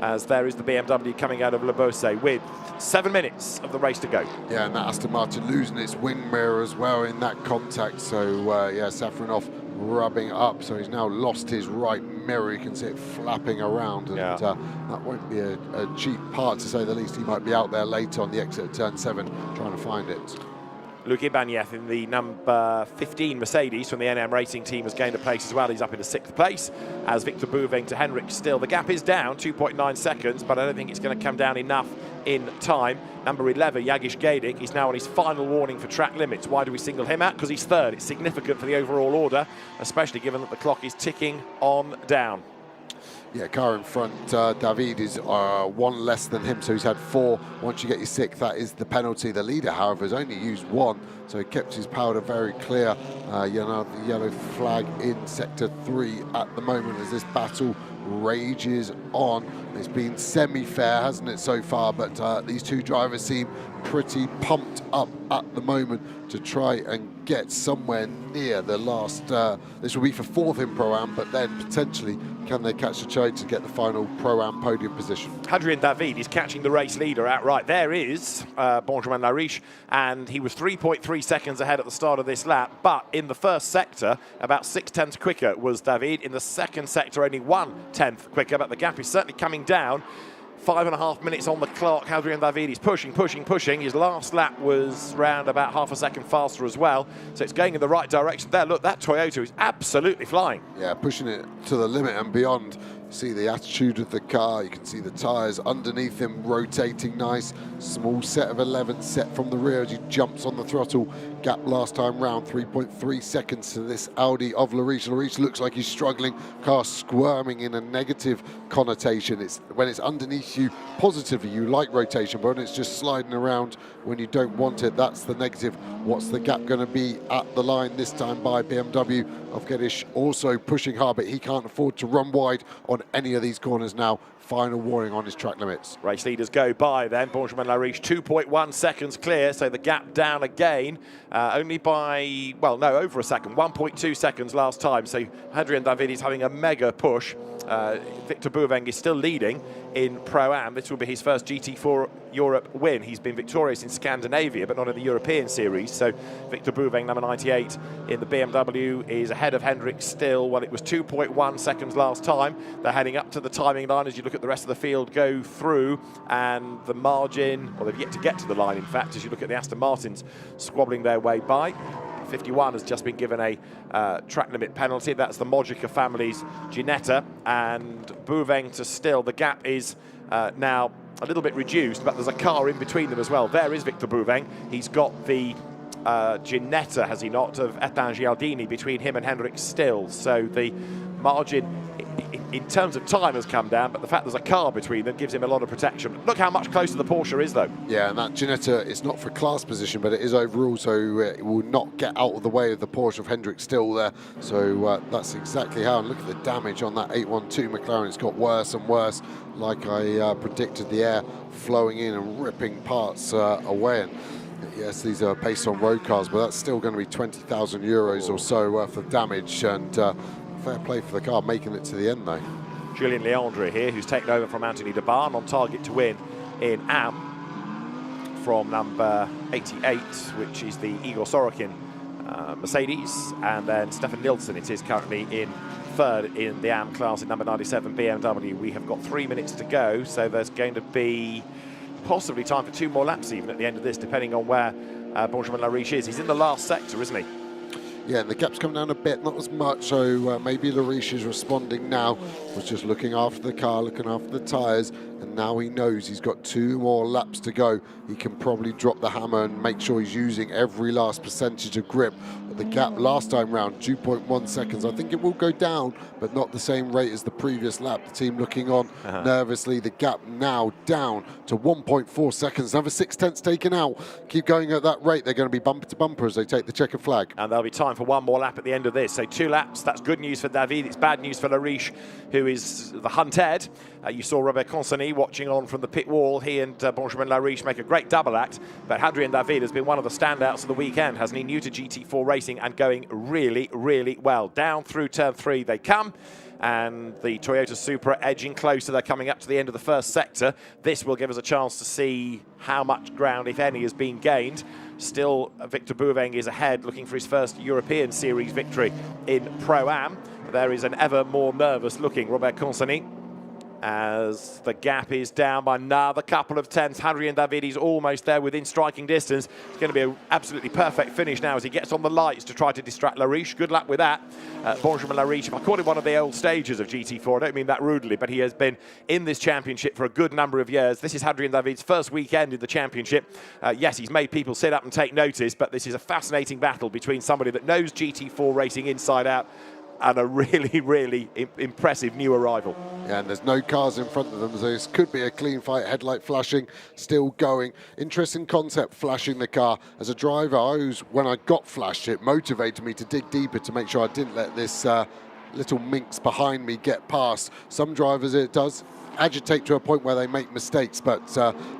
as there is the BMW coming out of Le Beausset with 7 minutes of the race to go. Yeah, and that Aston Martin losing its wing mirror as well in that contact. So, yeah, Safronov rubbing up. So he's now lost his right mirror. You can see it flapping around. And that won't be a cheap part, to say the least. He might be out there later on the exit at turn 7 trying to find it. Luke Ibanez in the number 15 Mercedes from the NM Racing team has gained a place as well. He's up into 6th place, as Victor Bouving to Henrik still. The gap is down 2.9 seconds, but I don't think it's going to come down enough in time. Number 11, Jagish Gedik, is now on his final warning for track limits. Why do we single him out? Because he's third. It's significant for the overall order, especially given that the clock is ticking on down. Yeah, car in front, David is 1 less than him, so he's had 4. Once you get your 6th, that is the penalty. The leader, however, has only used 1, so he kept his powder very clear. The yellow flag in sector 3 at the moment as this battle rages on. It's been semi-fair, hasn't it, so far, but these two drivers seem pretty pumped up at the moment to try and get somewhere near the last, this will be for 4th in Pro-Am, but then potentially can they catch the trade to get the final Pro-Am podium position. Hadrien David is catching the race leader outright. There is Benjamin Lariche, and he was 3.3 seconds ahead at the start of this lap, but in the first sector, about 6/10 quicker was David. In the second sector, only 1/10 quicker, but the gap is certainly coming down. 5.5 minutes on the clock. Hadrien David is pushing. His last lap was round about half a second faster as well, so it's going in the right direction there. Look, that Toyota is absolutely flying. Yeah, pushing it to the limit and beyond. See the attitude of the car, you can see the tyres underneath him rotating nice. Small set of 11 set from the rear as he jumps on the throttle. Gap last time round, 3.3 seconds to this Audi of Lariche. Lariche looks like he's struggling, car squirming in a negative connotation. It's when it's underneath you positively, you like rotation, but when it's just sliding around when you don't want it, that's the negative. What's the gap going to be at the line this time by BMW? Of Geddish also pushing hard, but he can't afford to run wide on any of these corners now. Final warning on his track limits. Race leaders go by then. Benjamin Lariche 2.1 seconds clear, so the gap down again, only by, well, no, over a second, 1.2 seconds last time. So Hadrien David is having a mega push. Victor Bouveng is still leading in Pro-Am. This will be his first GT4 Europe win. He's been victorious in Scandinavia, but not in the European Series. So Victor Bouveng, number 98 in the BMW, is ahead of Hendrik still. Well, it was 2.1 seconds last time. They're heading up to the timing line as you look at the rest of the field go through, and the margin, well, they've yet to get to the line, in fact, as you look at the Aston Martins squabbling their way by. 51 has just been given a track limit penalty. That's the Mojica family's Ginetta, and Bouveng to Still. The gap is now a little bit reduced, but there's a car in between them as well. There is Victor Bouveng. He's got the Ginetta, has he not, of Ethan Gialdini between him and Hendrik Still. So the margin in terms of time has come down, but the fact there's a car between them gives him a lot of protection. Look how much closer the Porsche is, though. Yeah, and that Ginetta is not for class position, but it is overall, so it will not get out of the way of the Porsche of Hendrik Still there. So that's exactly how. And look at the damage on that 812 McLaren. It's got worse and worse. Like I predicted, the air flowing in and ripping parts away. And yes, these are based on road cars, but that's still going to be 20,000 euros or so worth of damage. And fair play for the car making it to the end, though. Julien Leandre here, who's taken over from Anthony de Barn, on target to win in Am from number 88, which is the Igor Sorokin Mercedes, and then Stefan Nilsson, it is currently in third in the Am class in number 97 BMW. We have got 3 minutes to go, so there's going to be possibly time for 2 more laps even at the end of this, depending on where Benjamin Lariche is. He's in the last sector, isn't he? Yeah, and the gap's come down a bit, not as much, so maybe Lariche is responding now. Was just looking after the car, looking after the tyres, and now he knows he's got 2 more laps to go. He can probably drop the hammer and make sure he's using every last percentage of grip. But the gap last time round, 2.1 seconds. I think it will go down, but not the same rate as the previous lap. The team looking on nervously. The gap now down to 1.4 seconds. Another 6/10 taken out. Keep going at that rate. They're going to be bumper to bumper as they take the checkered flag. And there'll be time for 1 more lap at the end of this. So 2 laps, that's good news for David. It's bad news for Lariche, who is the hunted. You saw Robert Consonny watching on from the pit wall. He and Benjamin Lariche make a great double act. But Hadrien David has been one of the standouts of the weekend, hasn't he? New to GT4 racing and going really, really well. Down through turn 3 they come. And the Toyota Supra edging closer. They're coming up to the end of the first sector. This will give us a chance to see how much ground, if any, has been gained. Still, Victor Bouveng is ahead, looking for his first European Series victory in Pro-Am. There is an ever more nervous-looking Robert Consonny, as the gap is down by another couple of tenths. Hadrien David is almost there within striking distance. It's going to be an absolutely perfect finish now as he gets on the lights to try to distract Lariche. Good luck with that. Benjamin Lariche, if I call it one of the old stages of GT4, I don't mean that rudely, but he has been in this championship for a good number of years. This is Hadrien David's first weekend in the championship. Yes, he's made people sit up and take notice, but this is a fascinating battle between somebody that knows GT4 racing inside out and a really, really impressive new arrival. Yeah, and there's no cars in front of them, so this could be a clean fight. Headlight flashing, still going. Interesting concept, flashing the car. As a driver, when I got flashed, it motivated me to dig deeper to make sure I didn't let this little minx behind me get past. Some drivers, it does agitate to a point where they make mistakes, but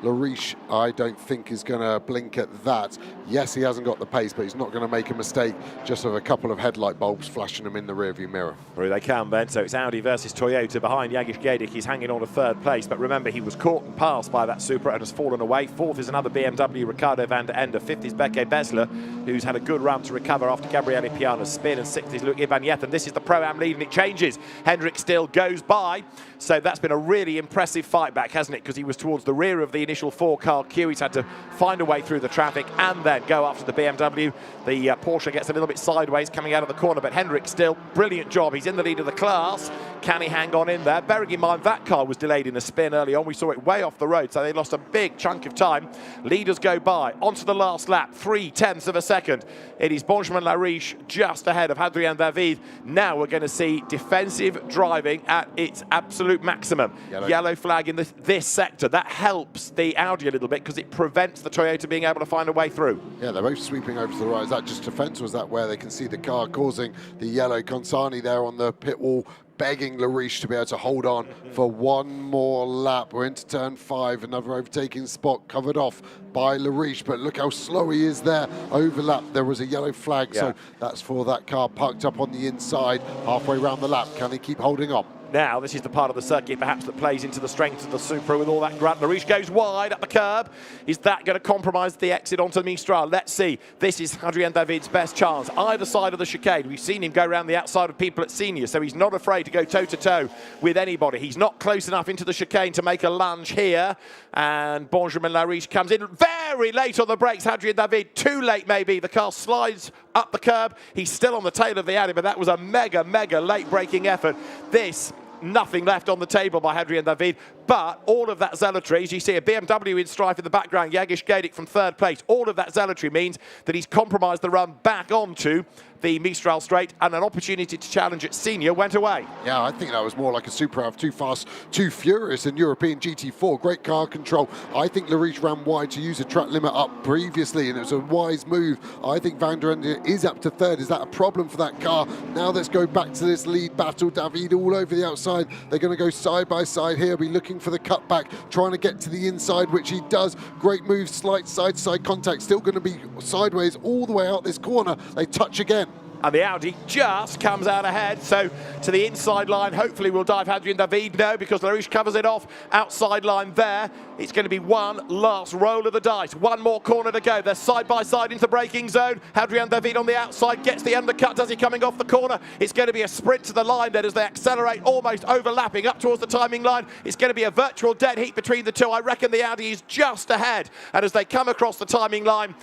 Lariche, I don't think, is going to blink at that. Yes, he hasn't got the pace, but he's not going to make a mistake just with a couple of headlight bulbs flashing him in the rearview mirror. Through they come then, so it's Audi versus Toyota. Behind Jagish Gedic, he's hanging on to 3rd place, but remember, he was caught and passed by that Supra and has fallen away. 4th is another BMW, Ricardo van der Ende. 5th is Beke Besler, who's had a good run to recover after Gabriele Piana's spin, and 6th is Luc Ibanez, and this is the Pro-Am lead, and it changes. Hendrik Still goes by, so that's been a really impressive fight back, hasn't it? Because he was towards the rear of the initial 4-car queue. He's had to find a way through the traffic and then go after the BMW. The Porsche gets a little bit sideways coming out of the corner, but Hendrik Still, brilliant job. He's in the lead of the class. Can he hang on in there? Bearing in mind that car was delayed in a spin early on. We saw it way off the road, so they lost a big chunk of time. Leaders go by onto the last lap, 0.3 of a second. It is Benjamin Lariche just ahead of Hadrien David. Now we're going to see defensive driving at its absolute maximum. Yellow flag in this sector. That helps the Audi a little bit because it prevents the Toyota being able to find a way through. Yeah, they're both sweeping over to the right. Is that just defence, or was that where they can see the car causing the yellow? Consani there on the pit wall, begging Lariche to be able to hold on for 1 more lap. We're into turn 5, another overtaking spot covered off by Lariche, but look how slow he is there. Overlap, there was a yellow flag, so that's for that car parked up on the inside, halfway around the lap. Can he keep holding on? Now, this is the part of the circuit perhaps that plays into the strength of the Supra with all that grunt. Lariche goes wide up the curb. Is that going to compromise the exit onto the Mistral? Let's see. This is Adrien David's best chance. Either side of the chicane. We've seen him go around the outside of people at senior, so he's not afraid to go toe-to-toe with anybody. He's not close enough into the chicane to make a lunge here. And Benjamin Lariche comes in very late on the brakes. Adrien David, too late maybe. The car slides up the curb. He's still on the tail of the Audi, but that was a mega late braking effort. This, nothing left on the table by Adrien David, but all of that zealotry, as you see a BMW in strife in the background, Jagish Gedic from third place, all of that zealotry means that he's compromised the run back onto the Mistral straight, and an opportunity to challenge at senior went away. Yeah, I think that was more like a Super Av, too fast, too furious in European GT4. Great car control. I think Lariche ran wide to use a track limit up previously, and it was a wise move. I think Van der Ende is up to third. Is that a problem for that car? Now let's go back to this lead battle. David all over the outside. They're going to go side by side here. Be looking for the cutback, trying to get to the inside, which he does. Great move, slight side-to-side contact. Still going to be sideways all the way out this corner. They touch again. And the Audi just comes out ahead, so to the inside line, hopefully will dive Adrien David. No, because Lariche covers it off. Outside line there. It's going to be one last roll of the dice. One more corner to go. They're side by side into the braking zone. Adrien David on the outside gets the undercut. Does he coming off the corner? It's going to be a sprint to the line then as they accelerate, almost overlapping up towards the timing line. It's going to be a virtual dead heat between the two. I reckon the Audi is just ahead. And as they come across the timing line,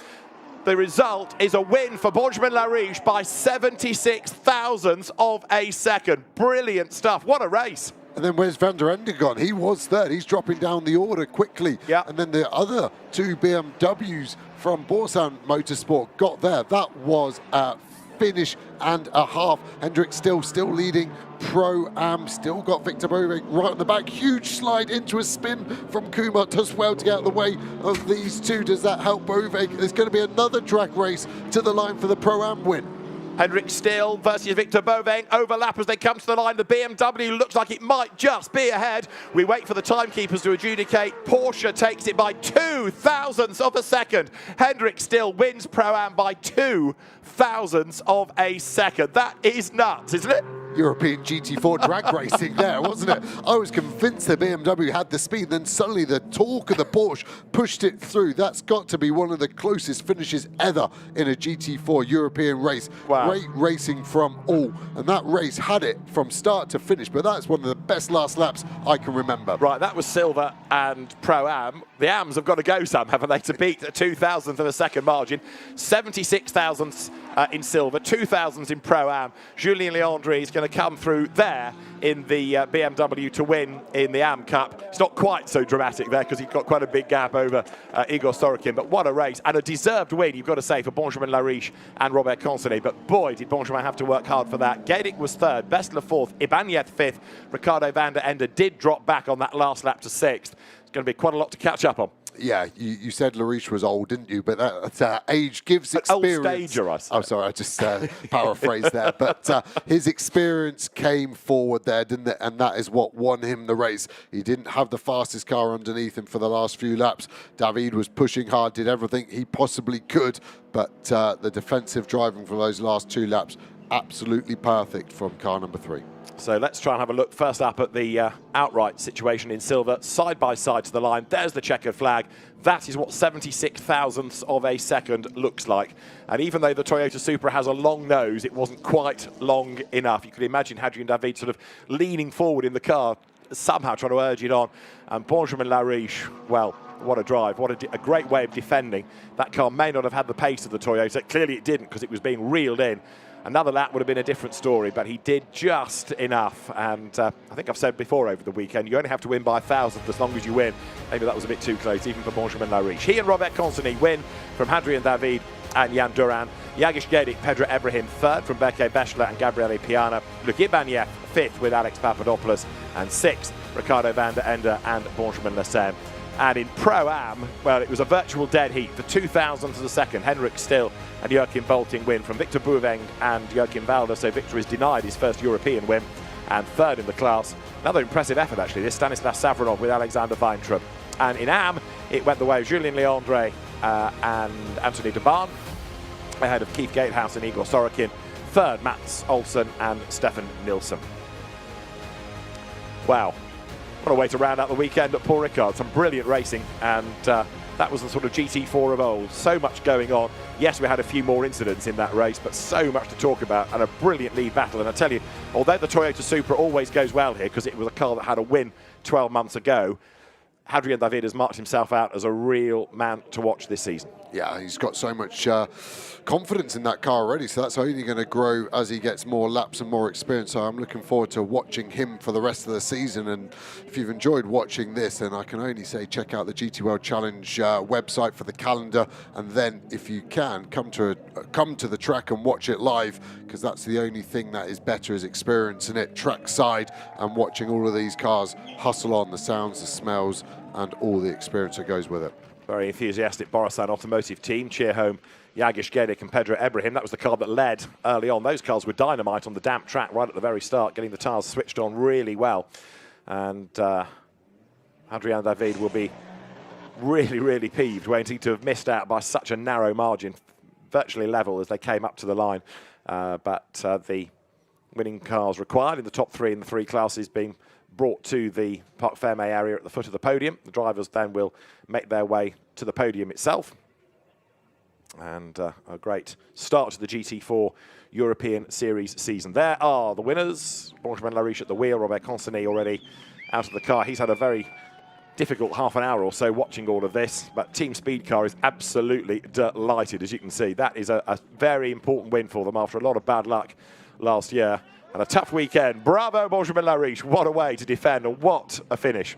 the result is a win for Benjamin Lariche by 76 thousandths of a second. Brilliant stuff. What a race. And then where's Van der Ende gone? He was third. He's dropping down the order quickly. Yep. And then the other two BMWs from Borsan Motorsport got there. That was a finish and a half. Hendrik still leading Pro-Am. Still got Victor Boving right on the back. Huge slide into a spin from Kumar. Does well to get out of the way of these two. Does that help Boving? There's going to be another drag race to the line for the Pro-Am win. Hendrik Still versus Victor Boving. Overlap as they come to the line. The BMW looks like it might just be ahead. We wait for the timekeepers to adjudicate. Porsche takes it by 2 thousandths of a second. Hendrik Still wins Pro-Am by 2 thousandths of a second. That is nuts, isn't it? European GT4 drag racing there, wasn't it? I was convinced the BMW had the speed, then suddenly the torque of the Porsche pushed it through. That's got to be one of the closest finishes ever in a GT4 European race. Wow. Great racing from all, and that race had it from start to finish, but that's one of the best last laps I can remember. Right, that was Silver and Pro-Am. The AMs have got to go some, haven't they, to beat a 2 thousandth of a second margin. 76 thousandths in Silver, 2 thousandths in Pro-Am. Julien Leandre is going to come through there in the BMW to win in the AM Cup. It's not quite so dramatic there because he's got quite a big gap over Igor Sorokin, but what a race and a deserved win, you've got to say, for Benjamin Lariche and Robert Consonet. But boy, did Benjamin have to work hard for that. Gedic was third, Bessler fourth, Ibanez fifth. Ricardo van der Ende did drop back on that last lap to sixth. It's going to be quite a lot to catch up on. Yeah, you said Lariche was old, didn't you? But that age gives experience. Old stager, I said. Oh, sorry, I just paraphrased there. But his experience came forward there, didn't it? And that is what won him the race. He didn't have the fastest car underneath him for the last few laps. David was pushing hard, did everything he possibly could. But the defensive driving for those last 2 laps, absolutely perfect from car number 3. So let's try and have a look first up at the outright situation in Silver, side by side to the line. There's the checkered flag. That is what 76 thousandths of a second looks like. And even though the Toyota Supra has a long nose, it wasn't quite long enough. You could imagine Adrien David sort of leaning forward in the car, somehow trying to urge it on. And Benjamin Lariche, well, what a drive, what a great way of defending. That car may not have had the pace of the Toyota. Clearly it didn't because it was being reeled in. Another lap would have been a different story, but he did just enough. And I think I've said before over the weekend, you only have to win by 1,000th as long as you win. Maybe that was a bit too close, even for Benjamin Lariche. He and Robert Consonet win from Adrien David and Jan Duran. Jagish Gedic, Pedro Ibrahim third from Berke Beschler and Gabriele Piana. Luc Ibanez fifth with Alex Papadopoulos. And sixth, Ricardo van der Ende and Benjamin Lecem. And in Pro-Am, well, it was a virtual dead heat. For 2 thousandths of a second, Henrik Still and Joachim Bolting win from Victor Bouveng and Joachim Valder. So Victor is denied his first European win. And third in the class, another impressive effort actually, this Stanislas Savronov with Alexander Weintraub. And in AM, it went the way of Julien Leandre and Anthony Debarn, ahead of Keith Gatehouse and Igor Sorokin. Third, Mats Olsen and Stefan Nilsson. Wow, what a way to round out the weekend at Paul Ricard. Some brilliant racing, and that was the sort of GT4 of old. So much going on. Yes, we had a few more incidents in that race, but so much to talk about, and a brilliant lead battle. And I tell you, although the Toyota Supra always goes well here, because it was a car that had a win 12 months ago, Adrian David has marked himself out as a real man to watch this season. Yeah, he's got so much confidence in that car already, so that's only going to grow as he gets more laps and more experience. So I'm looking forward to watching him for the rest of the season. And if you've enjoyed watching this, then I can only say check out the GT World Challenge website for the calendar, and then if you can, come to the track and watch it live, because that's the only thing that is better, is experiencing it trackside and watching all of these cars hustle on, the sounds, the smells, and all the experience that goes with it. Very enthusiastic Borusan Automotive team, cheer home Yagish Gedik and Pedro Ibrahim. That was the car that led early on. Those cars were dynamite on the damp track right at the very start, getting the tyres switched on really well. And Adrian David will be really, really peeved, waiting to have missed out by such a narrow margin, virtually level as they came up to the line. But the winning cars required in the top three in the three classes being brought to the Parc Ferme area at the foot of the podium. The drivers then will make their way to the podium itself. And a great start to the GT4 European Series season. There are the winners. Benjamin Lariche at the wheel, Robert Consigny already out of the car. He's had a very difficult half an hour or so watching all of this, but Team Speedcar is absolutely delighted, as you can see. That is a very important win for them after a lot of bad luck last year. And a tough weekend. Bravo, Benjamin Lariche. What a way to defend, and what a finish.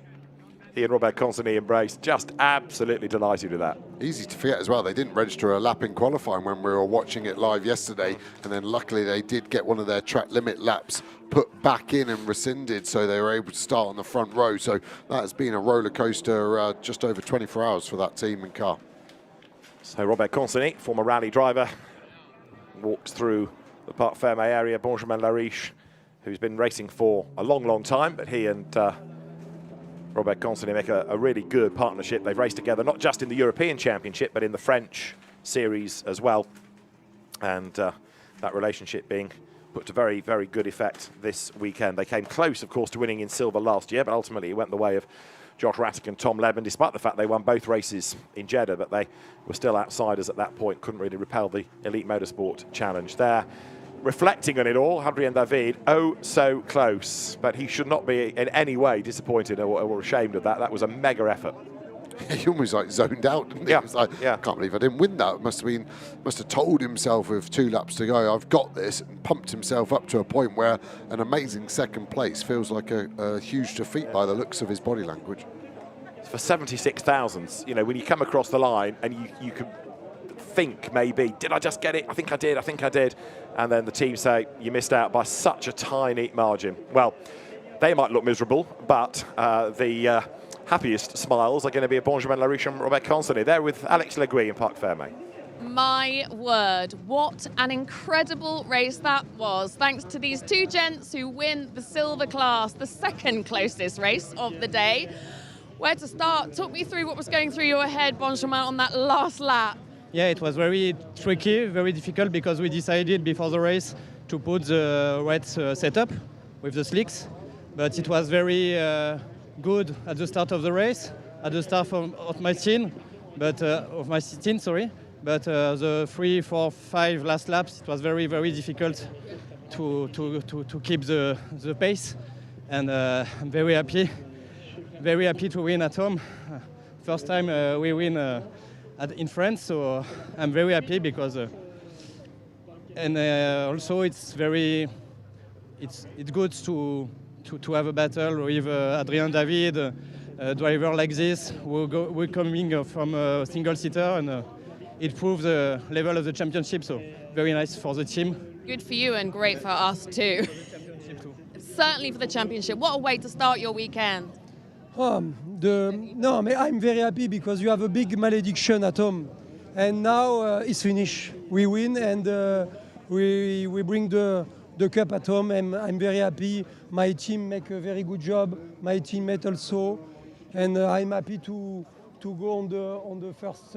He and Robert Consigny embraced. Just absolutely delighted with that. Easy to forget as well, they didn't register a lap in qualifying when we were watching it live yesterday, and then luckily they did get one of their track limit laps put back in and rescinded, so they were able to start on the front row. So that has been a roller coaster, just over 24 hours for that team and car. So Robert Consigny, former rally driver, walks through the Parc Ferme area. Benjamin Lariche, who's been racing for a long, long time, but he and Robert Consigny make a really good partnership. They've raced together, not just in the European Championship, but in the French series as well. And that relationship being put to very, very good effect this weekend. They came close, of course, to winning in silver last year, but ultimately it went the way of Josh Rattick and Tom Leben, despite the fact they won both races in Jeddah, but they were still outsiders at that point, couldn't really repel the Elite Motorsport Challenge there. Reflecting on it all, Adrian David, oh so close, but he should not be in any way disappointed or ashamed of that. That was a mega effort. He almost like zoned out, didn't he? Yeah. He was like, I can't believe I didn't win that. Must have told himself with 2 laps to go, I've got this, and pumped himself up to a point where an amazing second place feels like a huge defeat by the looks of his body language. For 76 thousandths, you know, when you come across the line and you can think maybe, did I just get it? I think I did. And then the team say, you missed out by such a tiny margin. Well, they might look miserable, but the happiest smiles are going to be Benjamin Lariche and Robert Consigny. They're with Alex Legui in Parc Ferme. My word, what an incredible race that was. Thanks to these two gents who win the silver class, the second closest race of the day. Where to start? Talk me through what was going through your head, Benjamin, on that last lap. Yeah, it was very tricky, very difficult, because we decided before the race to put the right setup with the slicks. But it was very good at the start of the race, at the start of my stint, but But the 3, 4, 5 last laps, it was very, very difficult to keep the pace. And I'm very happy to win at home. First time we win in France, so I'm very happy because, also it's good to have a battle with Adrian David, a driver like this. We're coming from a single seater, and it proves the level of the championship. So very nice for the team. Good for you and great for us too. Certainly for the championship. What a way to start your weekend. I'm very happy because you have a big malediction at home, and now it's finished. We win, and we bring the cup at home, and I'm very happy. My team make a very good job. My teammate also, and I'm happy to go on the first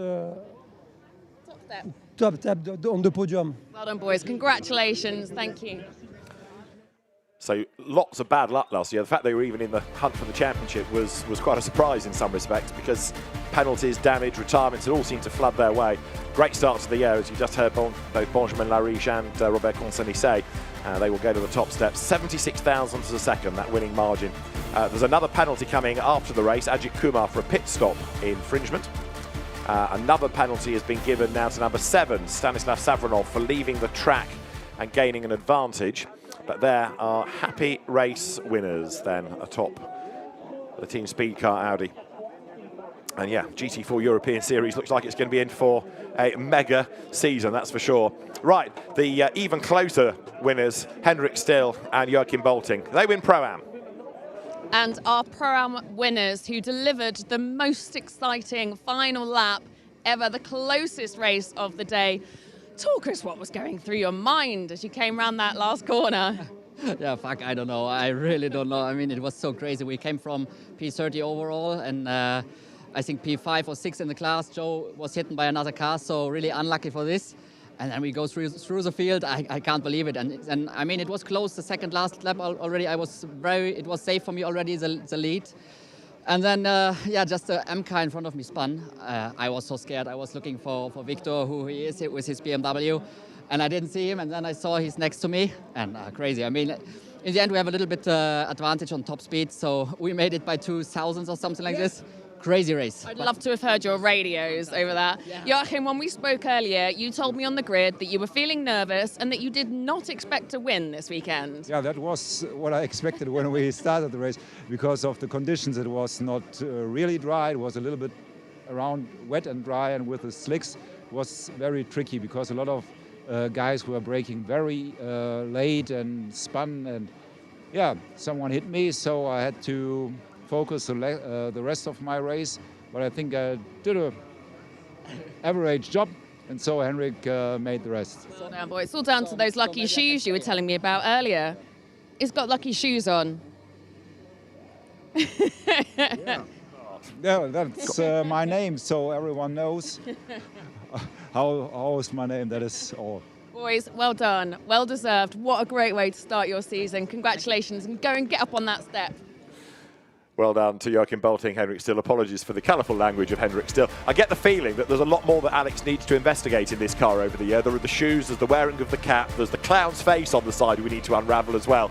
top step on the podium. Well done, boys. Congratulations. Thank you. So lots of bad luck last year. The fact they were even in the hunt for the championship was quite a surprise in some respects, because penalties, damage, retirements, it all seemed to flood their way. Great start to the year, as you just heard both Benjamin Lariche and Robert Conseny say. They will go to the top step. 76 thousandths of a second, that winning margin. There's another penalty coming after the race. Ajit Kumar for a pit stop infringement. Another penalty has been given now to number 7, Stanislav Savronov, for leaving the track and gaining an advantage. But there are happy race winners then atop the Team Speed Car Audi. And yeah, GT4 European Series looks like it's going to be in for a mega season, that's for sure. Right, the even closer winners, Henrik Still and Joachim Bolting. They win Pro-Am. And our Pro-Am winners who delivered the most exciting final lap ever, the closest race of the day. Talk us what was going through your mind as you came around that last corner. Yeah, fuck, I don't know. I really don't know. I mean, it was so crazy. We came from P30 overall, and I think P5 or 6 in the class. Joe was hit by another car, so really unlucky for this. And then we go through the field. I can't believe it. And I mean, it was close. The second last lap already. It was safe for me already, the lead. And then, yeah, just the M car in front of me spun. I was so scared. I was looking for Victor, who he is with his BMW, and I didn't see him. And then I saw he's next to me, and crazy. I mean, in the end, we have a little bit advantage on top speed, so we made it by 2 thousandths or something like this. Crazy race. I'd love to have heard your radios over that. Yeah. Joachim, when we spoke earlier, you told me on the grid that you were feeling nervous and that you did not expect to win this weekend. Yeah, that was what I expected when we started the race. Because of the conditions, it was not really dry. It was a little bit around wet and dry, and with the slicks it was very tricky because a lot of guys were braking very late and spun, and yeah, someone hit me, so I had to focus the rest of my race, but I think I did an average job, and so Henrik made the rest. It's all down, boy. It's all down to those lucky shoes you were telling me about earlier. He's got lucky shoes on. Yeah, that's my name, so everyone knows how is my name. That is all. Boys, well done, well deserved. What a great way to start your season. Congratulations, and go and get up on that step. Well done to Joachim Bolting, Henrik Still. Apologies for the colourful language of Henrik Still. I get the feeling that there's a lot more that Alex needs to investigate in this car over the year. There are the shoes, there's the wearing of the cap, there's the clown's face on the side we need to unravel as well.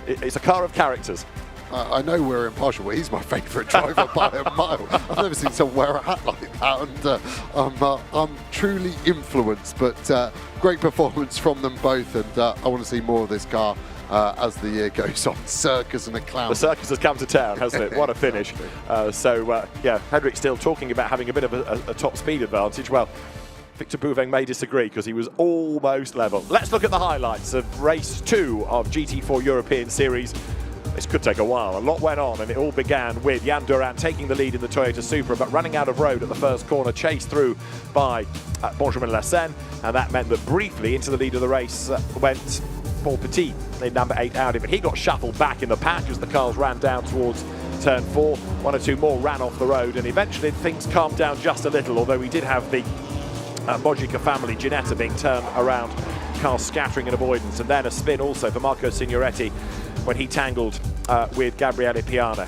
It's a car of characters. I know we're impartial, but he's my favourite driver by a mile. I've never seen someone wear a hat like that, and I'm truly influenced. But great performance from them both, and I want to see more of this car as the year goes on. Circus and a clown. The circus has come to town, hasn't it? What a finish. Yeah, Henrik Still talking about having a bit of a top speed advantage. Well, Victor Bouveng may disagree because he was almost level. Let's look at the highlights of race 2 of GT4 European Series. This could take a while. A lot went on, and it all began with Jan Durand taking the lead in the Toyota Supra, but running out of road at the first corner, chased through by Benjamin Lassène, and that meant that briefly into the lead of the race went Paul Petit in number 8 Audi, but he got shuffled back in the pack as the cars ran down towards turn 4. 1 or 2 more ran off the road, and eventually things calmed down just a little, although we did have the Mojica family, Ginetta, being turned around, cars scattering in avoidance, and then a spin also for Marco Signoretti when he tangled with Gabriele Piana.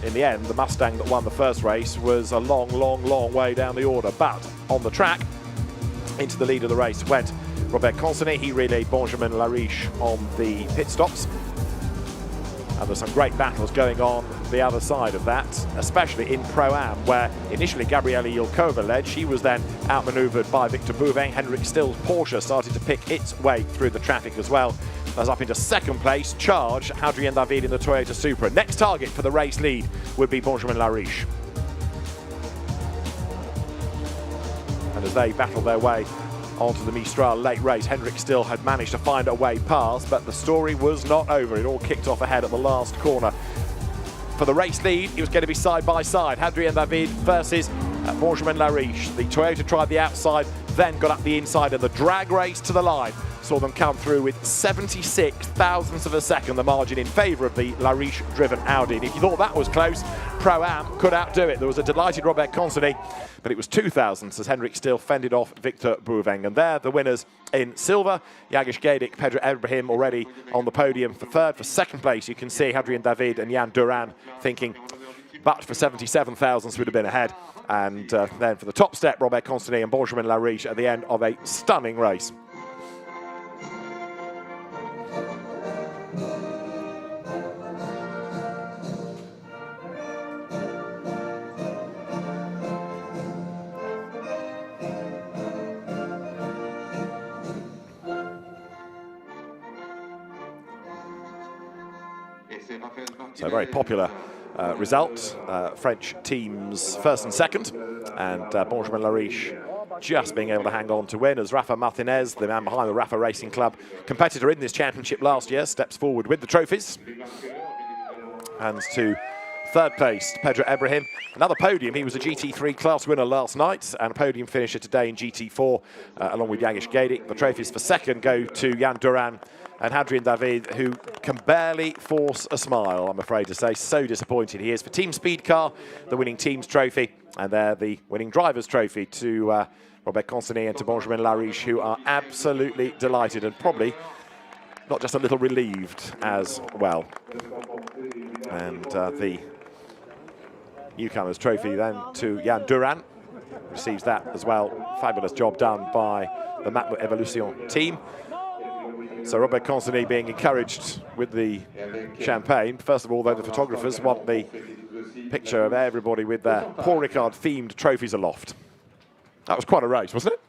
In the end, the Mustang that won the first race was a long way down the order, but on the track, into the lead of the race went Robert Conseny. He relayed Benjamin Lariche on the pit stops. And there's some great battles going on the other side of that, especially in Pro-Am, where initially Gabriele Yilkova led. She was then outmaneuvered by Victor Bouveng. Henrik Still's Porsche started to pick its way through the traffic as well. As up into second place, charge Adrien David in the Toyota Supra. Next target for the race lead would be Benjamin Lariche. And as they battle their way onto the Mistral late race, Henrik Still had managed to find a way past, but the story was not over. It all kicked off ahead at the last corner. For the race lead, it was going to be side by side. Adrien David versus Benjamin Lariche. The Toyota tried the outside, then got up the inside, and the drag race to the line saw them come through with 76 thousandths of a second, the margin in favour of the Lariche-driven Audi. And if you thought that was close, Pro-Am could outdo it. There was a delighted Robert Consigny, but it was 2 thousandths as Henrik Still fended off Victor Bouveng. And there, the winners in silver, Jagish Gedic, Pedro Ibrahim already on the podium for third. For second place, you can see Hadrien David and Jan Duran thinking, but for 77 thousandths would have been ahead. And then for the top step, Robert Consigny and Benjamin Lariche at the end of a stunning race. So very popular result. French teams first and second, and Benjamin Lariche just being able to hang on to win as Rafa Martinez, the man behind the RAFA Racing Club, competitor in this championship last year, steps forward with the trophies. Hands to third place, Pedro Ibrahim. Another podium. He was a GT3 class winner last night and a podium finisher today in GT4 along with Jagish Gedic. The trophies for second go to Jan Duran and Hadrien David, who can barely force a smile, I'm afraid to say. So disappointed he is. For Team Speed Car, the winning team's trophy, and there the winning driver's trophy to Robert Consigny and to Benjamin Lariche, who are absolutely delighted and probably not just a little relieved as well. And the newcomers trophy then to Jan Duran, receives that as well. Fabulous job done by the Matmo Evolution team. So Robert Consigny being encouraged with the champagne. First of all, though, the photographers want the picture of everybody with their Paul Ricard themed trophies aloft. That was quite a race, wasn't it?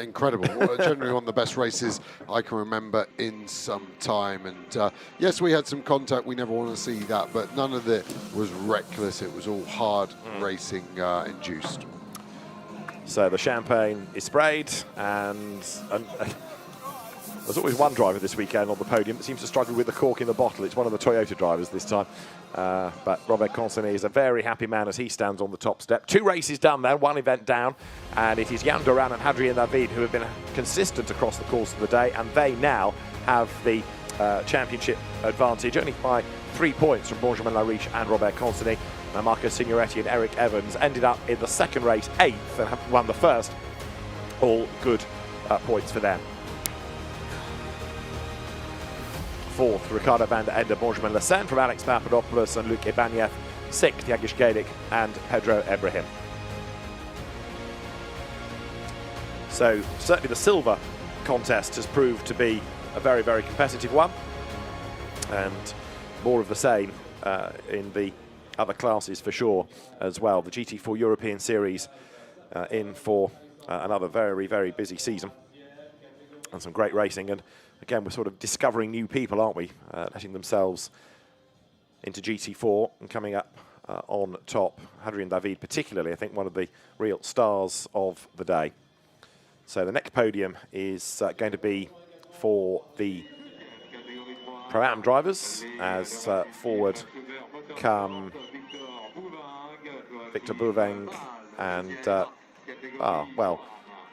Incredible. Generally one of the best races I can remember in some time. And yes, we had some contact. We never want to see that, but none of it was reckless. It was all hard racing induced. So the champagne is sprayed, and there's always one driver this weekend on the podium that seems to struggle with the cork in the bottle. It's one of the Toyota drivers this time. But Robert Consigny is a very happy man as he stands on the top step. 2 races done there, 1 event down. And it is Jan Duran and Hadrien David who have been consistent across the course of the day. And they now have the championship advantage, only by 3 points from Benjamin Lariche and Robert Consigny. Now Marco Signoretti and Eric Evans ended up in the second race 8th and have won the first. All good points for them. 4th, Ricardo van der Ende, Benjamin Lecen from Alex Papadopoulos and Luc Ibanez. 6th, Jagish Gedic and Pedro Ibrahim. So certainly the silver contest has proved to be a very, very competitive one, and more of the same in the other classes for sure as well. The GT4 European Series in for another very, very busy season and some great racing. And again, we're sort of discovering new people, aren't we? Letting themselves into GT4 and coming up on top. Hadrien David particularly, I think, one of the real stars of the day. So the next podium is going to be for the Pro-Am drivers, as forward come Victor Bouveng and, well,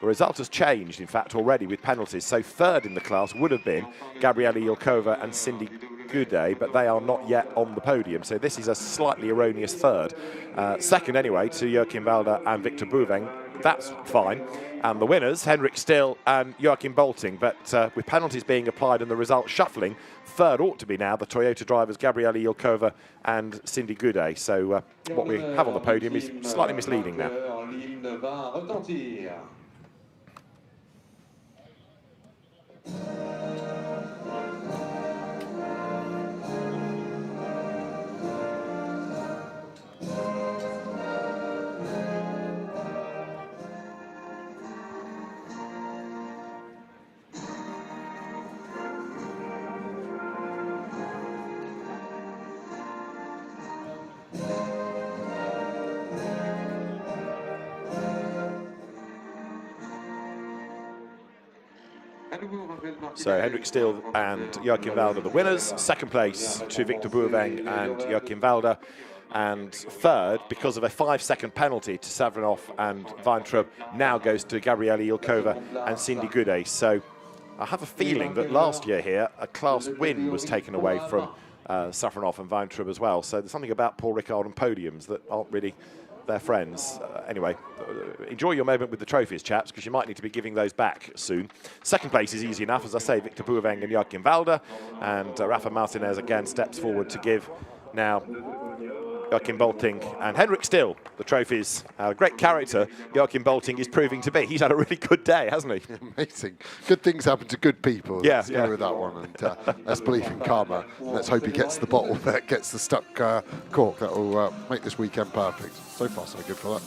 the result has changed, in fact, already with penalties. So third in the class would have been Gabriele Ilkova and Cindy Goudet, but they are not yet on the podium. So this is a slightly erroneous third. Second, anyway, to Joachim Walder and Victor Bouveng. That's fine. And the winners, Henrik Still and Joachim Bolting. But with penalties being applied and the result shuffling, third ought to be now the Toyota drivers Gabriele Ilkova and Cindy Goudet. So what we have on the podium is slightly misleading now. So Henrik Still and Joachim Walder the winners. Second place to Victor Bouveng and Joachim Walder. And third, because of a 5-second penalty to Savrinov and Weintraub, now goes to Gabriele Ilkova and Cindy Goudet. So I have a feeling that last year here, a class win was taken away from Safronov and Weintraub as well. So there's something about Paul Ricard and podiums that aren't really their friends. Anyway, enjoy your moment with the trophies, chaps, because you might need to be giving those back soon. Second place is easy enough, as I say, Victor Bouveng and Joachim Walder. And Rafa Martinez again steps forward to give now Joachim Bolting and Henrik Still the trophies. Great character Joachim Bolting is proving to be. He's had a really good day, hasn't he? Amazing. Good things happen to good people. Yeah, let's go with that one. And let's believe in karma. Let's hope he gets the bottle that gets the stuck cork. That will make this weekend perfect. So far, so good for that.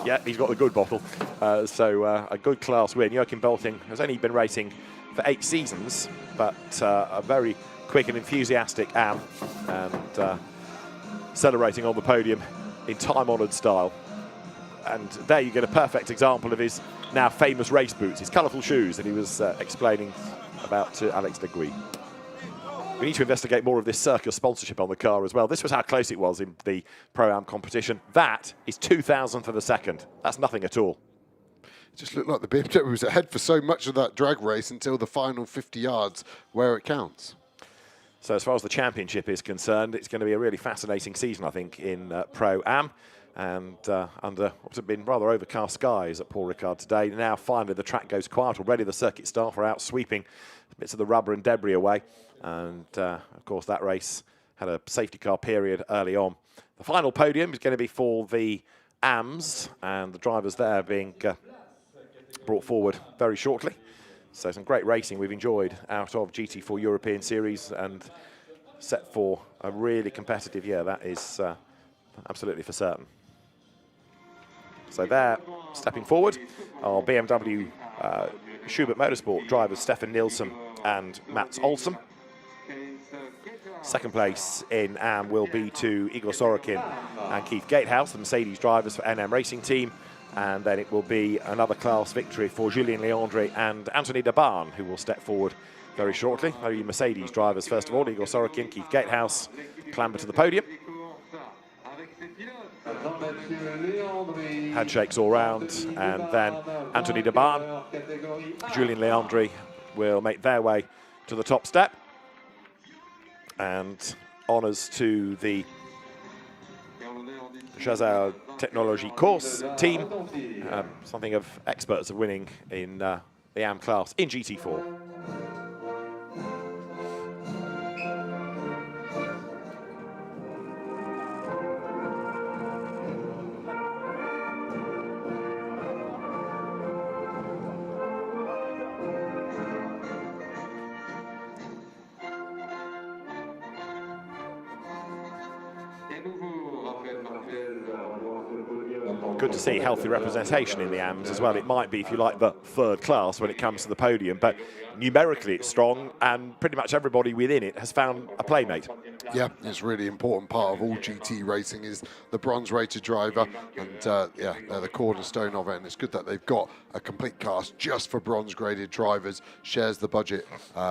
Yeah, he's got the good bottle. So a good class win. Joachim Bolting has only been racing for 8 seasons, but a very quick and enthusiastic Am, and celebrating on the podium in time-honoured style. And there you get a perfect example of his now famous race boots, his colourful shoes that he was explaining about to Alex Legui. We need to investigate more of this Circus sponsorship on the car as well. This was how close it was in the Pro-Am competition. That is 2,000th of a second. That's nothing at all. It just looked like the BMW was ahead for so much of that drag race until the final 50 yards where it counts. So as far as the championship is concerned, it's going to be a really fascinating season, I think, in Pro-Am. And under what have been rather overcast skies at Paul Ricard today, now finally the track goes quiet. Already the circuit staff are out sweeping bits of the rubber and debris away. And, of course, that race had a safety car period early on. The final podium is going to be for the AMs, and the drivers there being brought forward very shortly. So some great racing we've enjoyed out of GT4 European Series, and set for a really competitive year. That is absolutely for certain. So there, stepping forward, are BMW Schubert Motorsport drivers Stefan Nilsson and Mats Olsson. Second place in Am will be to Igor Sorokin and Keith Gatehouse, the Mercedes drivers for NM Racing Team. And then it will be another class victory for Julien Leandre and Anthony Daban, who will step forward very shortly. The Mercedes drivers, first of all, Igor Sorokin, Keith Gatehouse, clamber to the podium. Handshakes all round, and then Anthony Daban, Julien Leandre will make their way to the top step. And honours to the Chazal Technology course team, something of experts of winning in the AM class in GT4. Good to see healthy representation in the AMs as well. It might be, if you like, the third class when it comes to the podium, but numerically it's strong, and pretty much everybody within it has found a playmate. Yeah, it's a really important part of all GT racing is the bronze-rated driver, and yeah, they're the cornerstone of it, and it's good that they've got a complete cast just for bronze-graded drivers, shares the budget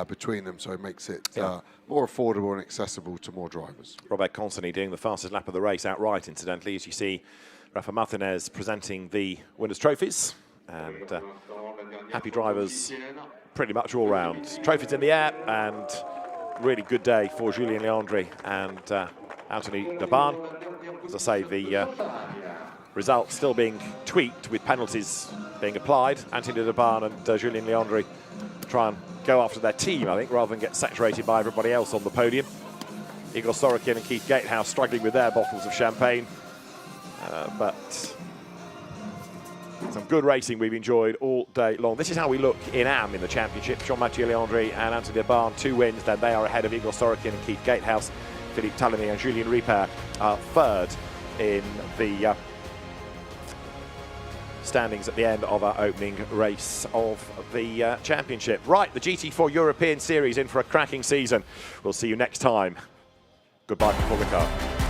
between them, so it makes it more affordable and accessible to more drivers. Robert Consony doing the fastest lap of the race outright, incidentally, as you see Rafa Martinez presenting the winners' trophies, and happy drivers pretty much all round. Trophies in the air, and really good day for Julien Leandre and Anthony Daban. As I say, the result still being tweaked with penalties being applied. Anthony Daban and Julien Leandre try and go after their team, I think, rather than get saturated by everybody else on the podium. Igor Sorokin and Keith Gatehouse struggling with their bottles of champagne. But some good racing we've enjoyed all day long. This is how we look in AM in the championship. Jean-Mathieu Leandre and Anthony Daban, 2 wins. Then they are ahead of Igor Sorokin and Keith Gatehouse. Philippe Talamy and Julien Ripert are third in the standings at the end of our opening race of the championship. Right, the GT4 European Series in for a cracking season. We'll see you next time. Goodbye from Paul Ricard.